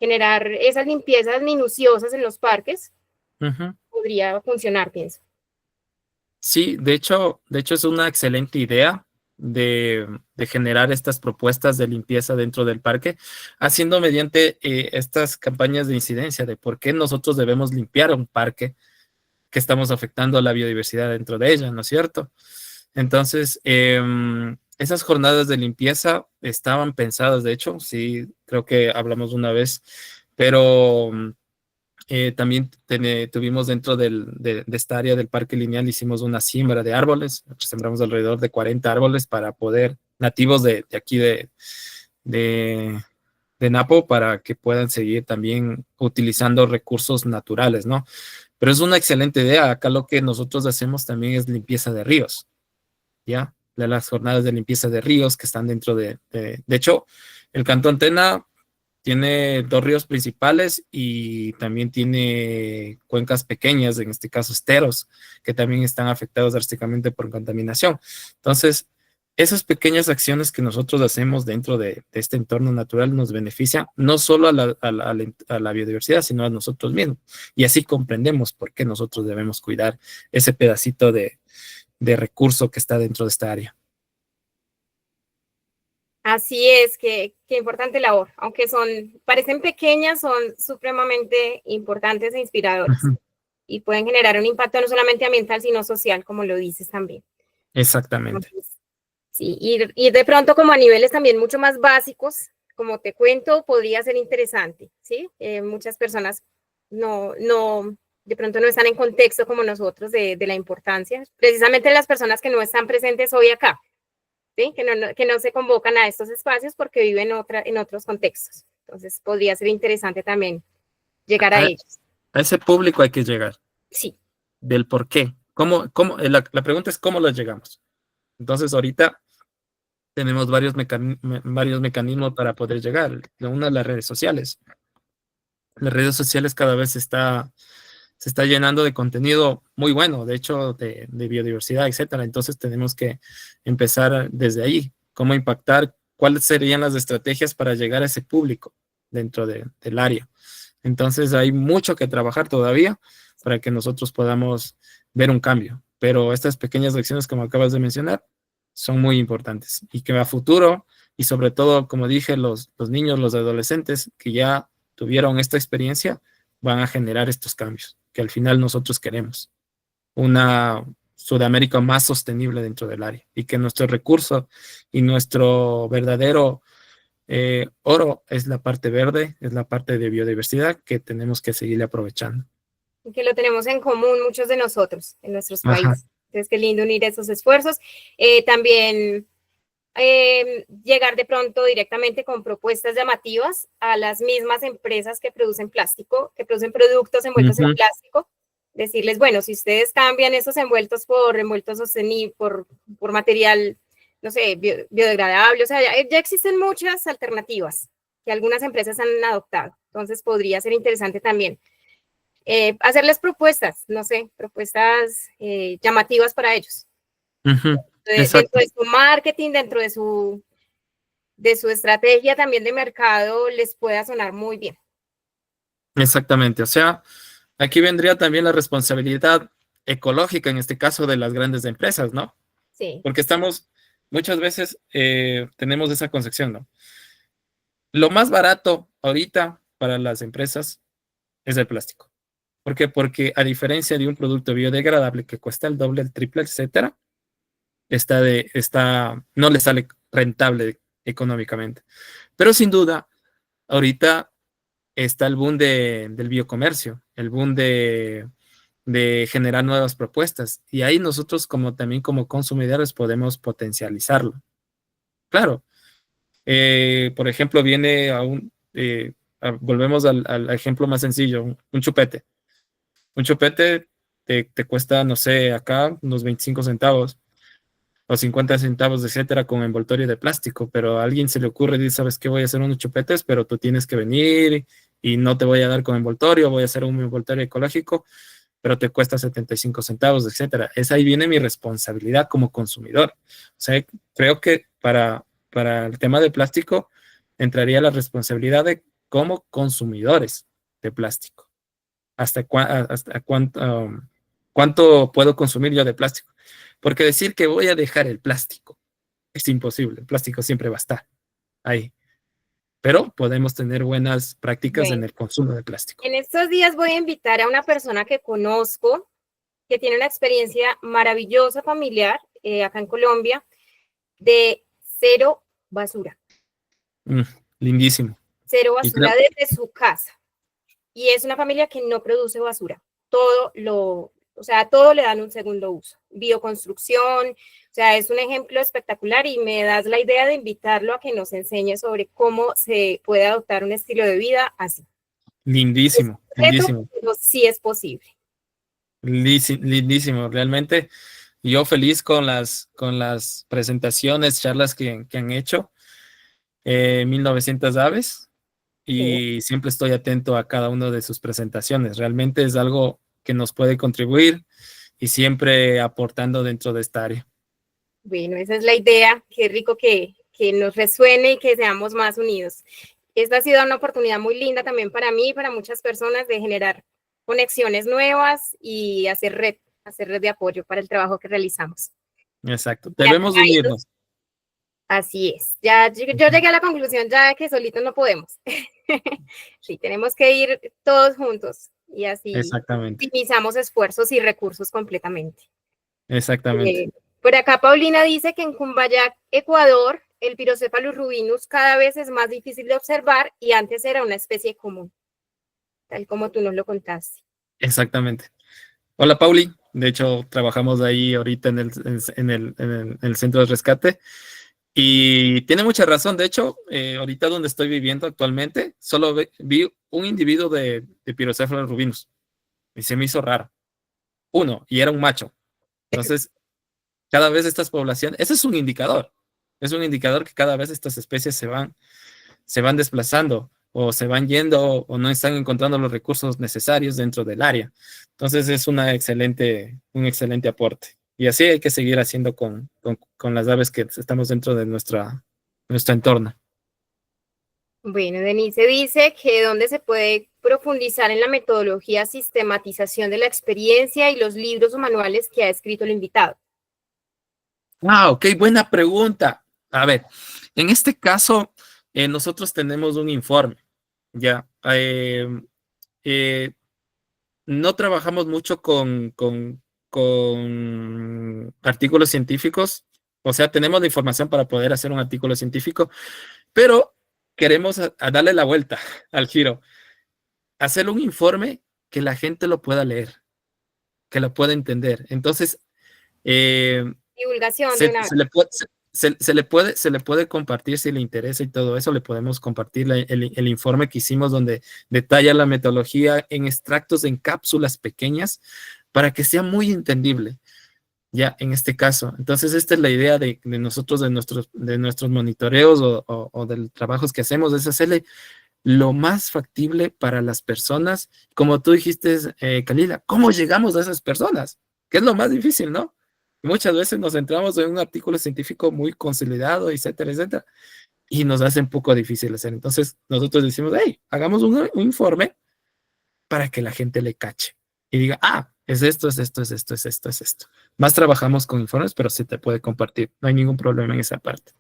Generar esas limpiezas minuciosas en los parques podría funcionar, pienso. Sí, de hecho es una excelente idea de generar estas propuestas de limpieza dentro del parque, haciendo mediante estas campañas de incidencia de por qué nosotros debemos limpiar un parque que estamos afectando a la biodiversidad dentro de ella, ¿no es cierto? Entonces, esas jornadas de limpieza estaban pensadas, de hecho, sí, creo que hablamos una vez, pero también tuvimos dentro de esta área del Parque Lineal, hicimos una siembra de árboles, sembramos alrededor de 40 árboles para poder, nativos de aquí de Napo, para que puedan seguir también utilizando recursos naturales, ¿no? Pero es una excelente idea. Acá lo que nosotros hacemos también es limpieza de ríos, ¿ya? De las jornadas de limpieza de ríos que están dentro de hecho, el Cantón Tena tiene 2 ríos principales y también tiene cuencas pequeñas, en este caso esteros, que también están afectados drásticamente por contaminación. Entonces, esas pequeñas acciones que nosotros hacemos dentro de este entorno natural nos benefician no solo a la biodiversidad, sino a nosotros mismos. Y así comprendemos por qué nosotros debemos cuidar ese pedacito de recurso que está dentro de esta área. Así es, qué importante labor. Aunque parecen pequeñas, son supremamente importantes e inspiradoras. Ujú. Y pueden generar un impacto no solamente ambiental, sino social, como lo dices también. Exactamente. Entonces, sí, y de pronto como a niveles también mucho más básicos, como te cuento, podría ser interesante, ¿sí? Muchas personas de pronto no están en contexto como nosotros de la importancia, precisamente las personas que no están presentes hoy acá, ¿sí? Que no se convocan a estos espacios porque viven en otros contextos. Entonces, podría ser interesante también llegar a A, ellos. a ese público hay que llegar, Sí, del por qué. La pregunta es cómo los llegamos. Entonces, ahorita tenemos varios mecanismos para poder llegar. Una de las redes sociales. Las redes sociales cada vez se está llenando de contenido muy bueno, de hecho, de biodiversidad, etcétera. Entonces tenemos que empezar desde ahí, cómo impactar, cuáles serían las estrategias para llegar a ese público dentro del área. Entonces hay mucho que trabajar todavía para que nosotros podamos ver un cambio, pero estas pequeñas acciones que me acabas de mencionar son muy importantes y que a futuro, y sobre todo, como dije, los niños, los adolescentes que ya tuvieron esta experiencia, van a generar estos cambios que al final nosotros queremos. Una Sudamérica más sostenible dentro del área y que nuestro recurso y nuestro verdadero oro es la parte verde, es la parte de biodiversidad que tenemos que seguirle aprovechando. y que lo tenemos en común muchos de nosotros en nuestros Ajá. países. Entonces, qué lindo unir esos esfuerzos. También llegar de pronto directamente con propuestas llamativas a las mismas empresas que producen plástico, que producen productos envueltos en plástico, decirles, bueno, si ustedes cambian esos envueltos por envueltos sostenibles, por material, no sé, biodegradable, o sea, ya existen muchas alternativas que algunas empresas han adoptado, entonces podría ser interesante también hacerles propuestas, no sé, propuestas llamativas para ellos. Dentro de su marketing, dentro de su estrategia también de mercado, les pueda sonar muy bien. Exactamente, o sea, aquí vendría también la responsabilidad ecológica, en este caso de las grandes empresas, ¿no? Sí. Porque muchas veces tenemos esa concepción, ¿no? Lo más barato ahorita para las empresas es el plástico. ¿Por qué? Porque a diferencia de un producto biodegradable que cuesta el doble, el triple, etcétera, no le sale rentable económicamente. Pero sin duda, ahorita está el boom del biocomercio, el boom de generar nuevas propuestas. Y ahí nosotros también como consumidores podemos potencializarlo. Claro, por ejemplo, volvemos al ejemplo más sencillo, un chupete. Un chupete te cuesta, no sé, acá unos 25 centavos o 50 centavos, etcétera, con envoltorio de plástico, pero a alguien se le ocurre y dice, ¿sabes qué? Voy a hacer unos chupetes, pero tú tienes que venir y no te voy a dar con envoltorio, voy a hacer un envoltorio ecológico, pero te cuesta 75 centavos, etcétera. Ahí viene mi responsabilidad como consumidor. O sea, creo que para el tema de plástico entraría la responsabilidad de como consumidores de plástico. ¿Hasta cuánto puedo consumir yo de plástico? Porque decir que voy a dejar el plástico es imposible. El plástico siempre va a estar ahí. Pero podemos tener buenas prácticas en el consumo de plástico. En estos días voy a invitar a una persona que conozco, que tiene una experiencia maravillosa familiar acá en Colombia, de cero basura. Lindísimo. Cero basura desde su casa. Y es una familia que no produce basura. Todo le dan un segundo uso. Bioconstrucción, o sea, es un ejemplo espectacular y me das la idea de invitarlo a que nos enseñe sobre cómo se puede adoptar un estilo de vida así. Lindísimo, lindísimo. Pero sí es posible. Lindísimo, realmente. Yo feliz con las presentaciones, charlas que han hecho. 1900 aves. Y siempre estoy atento a cada una de sus presentaciones. Realmente es algo que nos puede contribuir y siempre aportando dentro de esta área. Bueno, esa es la idea. Qué rico que nos resuene y que seamos más unidos. Esta ha sido una oportunidad muy linda también para mí y para muchas personas de generar conexiones nuevas y hacer red de apoyo para el trabajo que realizamos. Exacto, debemos unirnos. Así es. Ya yo llegué a la conclusión ya que solitos no podemos. Sí, tenemos que ir todos juntos y así Exactamente. optimizamos esfuerzos y recursos completamente. Exactamente. Por acá Paulina dice que en Cumbayá, Ecuador, el Pyrocephalus rubinus cada vez es más difícil de observar y antes era una especie común, tal como tú nos lo contaste. Exactamente. Hola, Pauli. De hecho, trabajamos ahí ahorita en el centro de rescate. Y tiene mucha razón. De hecho, ahorita donde estoy viviendo actualmente, solo vi un individuo de Pyrocephalus rubinus. Y se me hizo raro. Uno, y era un macho. Entonces, cada vez estas poblaciones, ese es un indicador. Es un indicador que cada vez estas especies se van desplazando o se van yendo o no están encontrando los recursos necesarios dentro del área. Entonces, es un excelente aporte. Y así hay que seguir haciendo con las aves que estamos dentro de nuestro entorno. Bueno, Denise dice que dónde se puede profundizar en la metodología sistematización de la experiencia y los libros o manuales que ha escrito el invitado. Ok, buena pregunta. A ver, en este caso, nosotros tenemos un informe, ya. No trabajamos mucho con artículos científicos, o sea, tenemos la información para poder hacer un artículo científico, pero queremos a darle la vuelta al giro, hacer un informe que la gente lo pueda leer, que lo pueda entender. Entonces, Divulgación de una vez. se le puede compartir si le interesa y todo eso, le podemos compartir el informe que hicimos donde detalla la metodología en extractos, en cápsulas pequeñas, para que sea muy entendible, ya en este caso. Entonces, esta es la idea de nosotros, de nuestros monitoreos o de los trabajos que hacemos, es hacerle lo más factible para las personas. Como tú dijiste, Kalila, ¿cómo llegamos a esas personas? Que es lo más difícil, ¿no? Muchas veces nos centramos en un artículo científico muy consolidado, etcétera, etcétera, y nos hace un poco difícil hacer. Entonces, nosotros decimos, hey, hagamos un informe para que la gente le cache y diga, es esto, es esto, es esto, es esto, es esto. Más trabajamos con informes, pero se te puede compartir. No hay ningún problema en esa parte.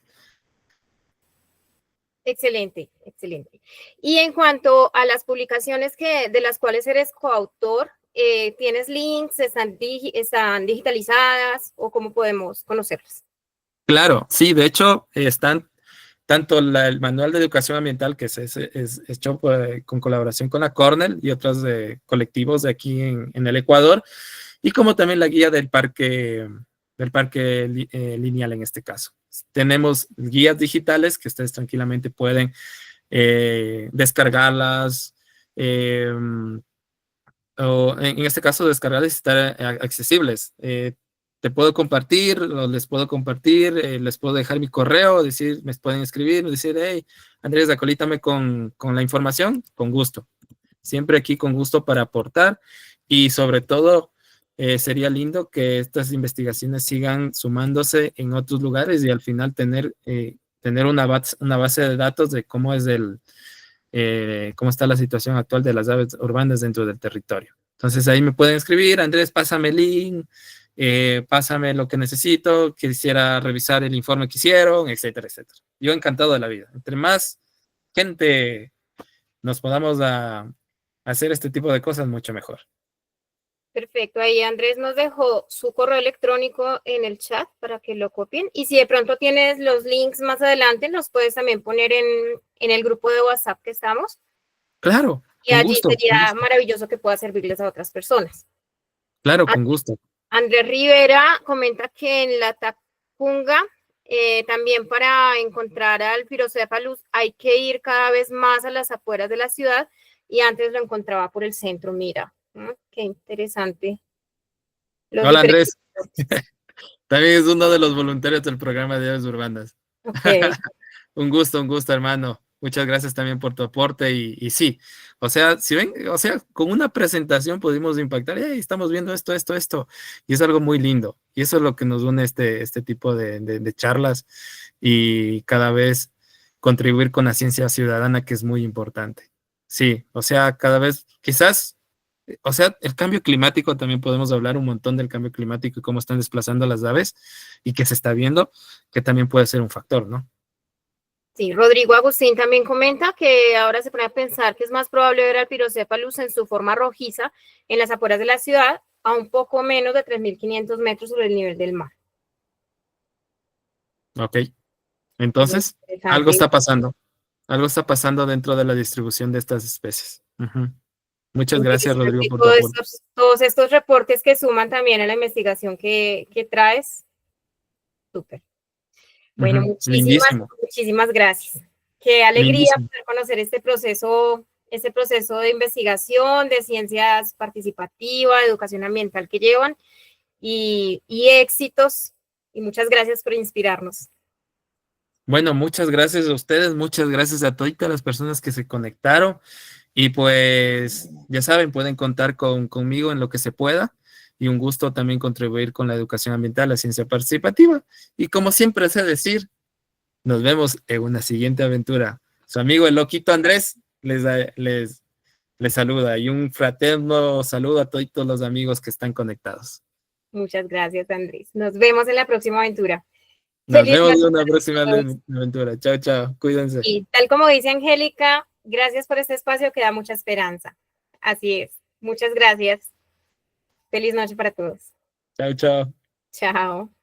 Excelente, excelente. Y en cuanto a las publicaciones de las cuales eres coautor, ¿tienes links? ¿Están digitalizadas o cómo podemos conocerlas? Claro, sí, de hecho, están tanto el manual de educación ambiental que es hecho con colaboración con la Cornell y otros colectivos de aquí en el Ecuador, y como también la guía del parque lineal en este caso. Tenemos guías digitales que ustedes tranquilamente pueden descargarlas, o en este caso descargarlas y estar accesibles. Te puedo compartir, o les puedo compartir, les puedo dejar mi correo, me pueden escribir, decir, hey, Andrés, acolítame con la información, con gusto. Siempre aquí con gusto para aportar, y sobre todo sería lindo que estas investigaciones sigan sumándose en otros lugares y al final tener una base de datos de cómo está la situación actual de las aves urbanas dentro del territorio. Entonces ahí me pueden escribir, Andrés, pásame el link, pásame lo que necesito, quisiera revisar el informe que hicieron, etcétera, etcétera. Yo encantado de la vida. Entre más gente nos podamos hacer este tipo de cosas, mucho mejor. Perfecto, ahí Andrés nos dejó su correo electrónico en el chat para que lo copien, y si de pronto tienes los links más adelante, los puedes también poner en el grupo de WhatsApp que estamos. Claro. Y allí sería maravilloso que pueda servirles a otras personas. Claro, con gusto. Andrés Rivera comenta que en la Tacunga, también para encontrar al Pyrocephalus hay que ir cada vez más a las afueras de la ciudad, y antes lo encontraba por el centro. Mira, qué interesante. Hola, Andrés. También es uno de los voluntarios del programa de aves urbanas. Okay. Un gusto, hermano. Muchas gracias también por tu aporte y sí, o sea, si ven, o sea, con una presentación pudimos impactar, "Hey, estamos viendo esto, y es algo muy lindo, y eso es lo que nos une este tipo de charlas y cada vez contribuir con la ciencia ciudadana, que es muy importante. Sí, o sea, cada vez, quizás, o sea, el cambio climático, también podemos hablar un montón del cambio climático y cómo están desplazando las aves y que se está viendo, que también puede ser un factor, ¿no? Sí, Rodrigo Agustín también comenta que ahora se pone a pensar que es más probable ver al Pyrocephalus en su forma rojiza en las afueras de la ciudad a un poco menos de 3.500 metros sobre el nivel del mar. Ok, entonces, algo está pasando dentro de la distribución de estas especies. Ujú. Muchas gracias, Rodrigo, por tu aporte. Todos estos reportes que suman también a la investigación que traes, súper. Bueno, Ujú. Lindísimo, muchísimas gracias. Qué alegría lindísimo. poder conocer este proceso de investigación, de ciencias participativa, de educación ambiental que llevan y éxitos. Y muchas gracias por inspirarnos. Bueno, muchas gracias a ustedes, muchas gracias a todas las personas que se conectaron y pues ya saben, pueden contar conmigo en lo que se pueda y un gusto también contribuir con la educación ambiental, la ciencia participativa y como siempre sé decir, nos vemos en una siguiente aventura. Su amigo el loquito Andrés les saluda y un fraterno saludo a todos los amigos que están conectados. Muchas gracias, Andrés. Nos vemos en la próxima aventura. Nos Feliz vemos en noche una a próxima todos. aventura. Chao, chao. Cuídense. Y tal como dice Angélica, gracias por este espacio que da mucha esperanza. Así es. Muchas gracias. Feliz noche para todos. Chao, chao. Chao.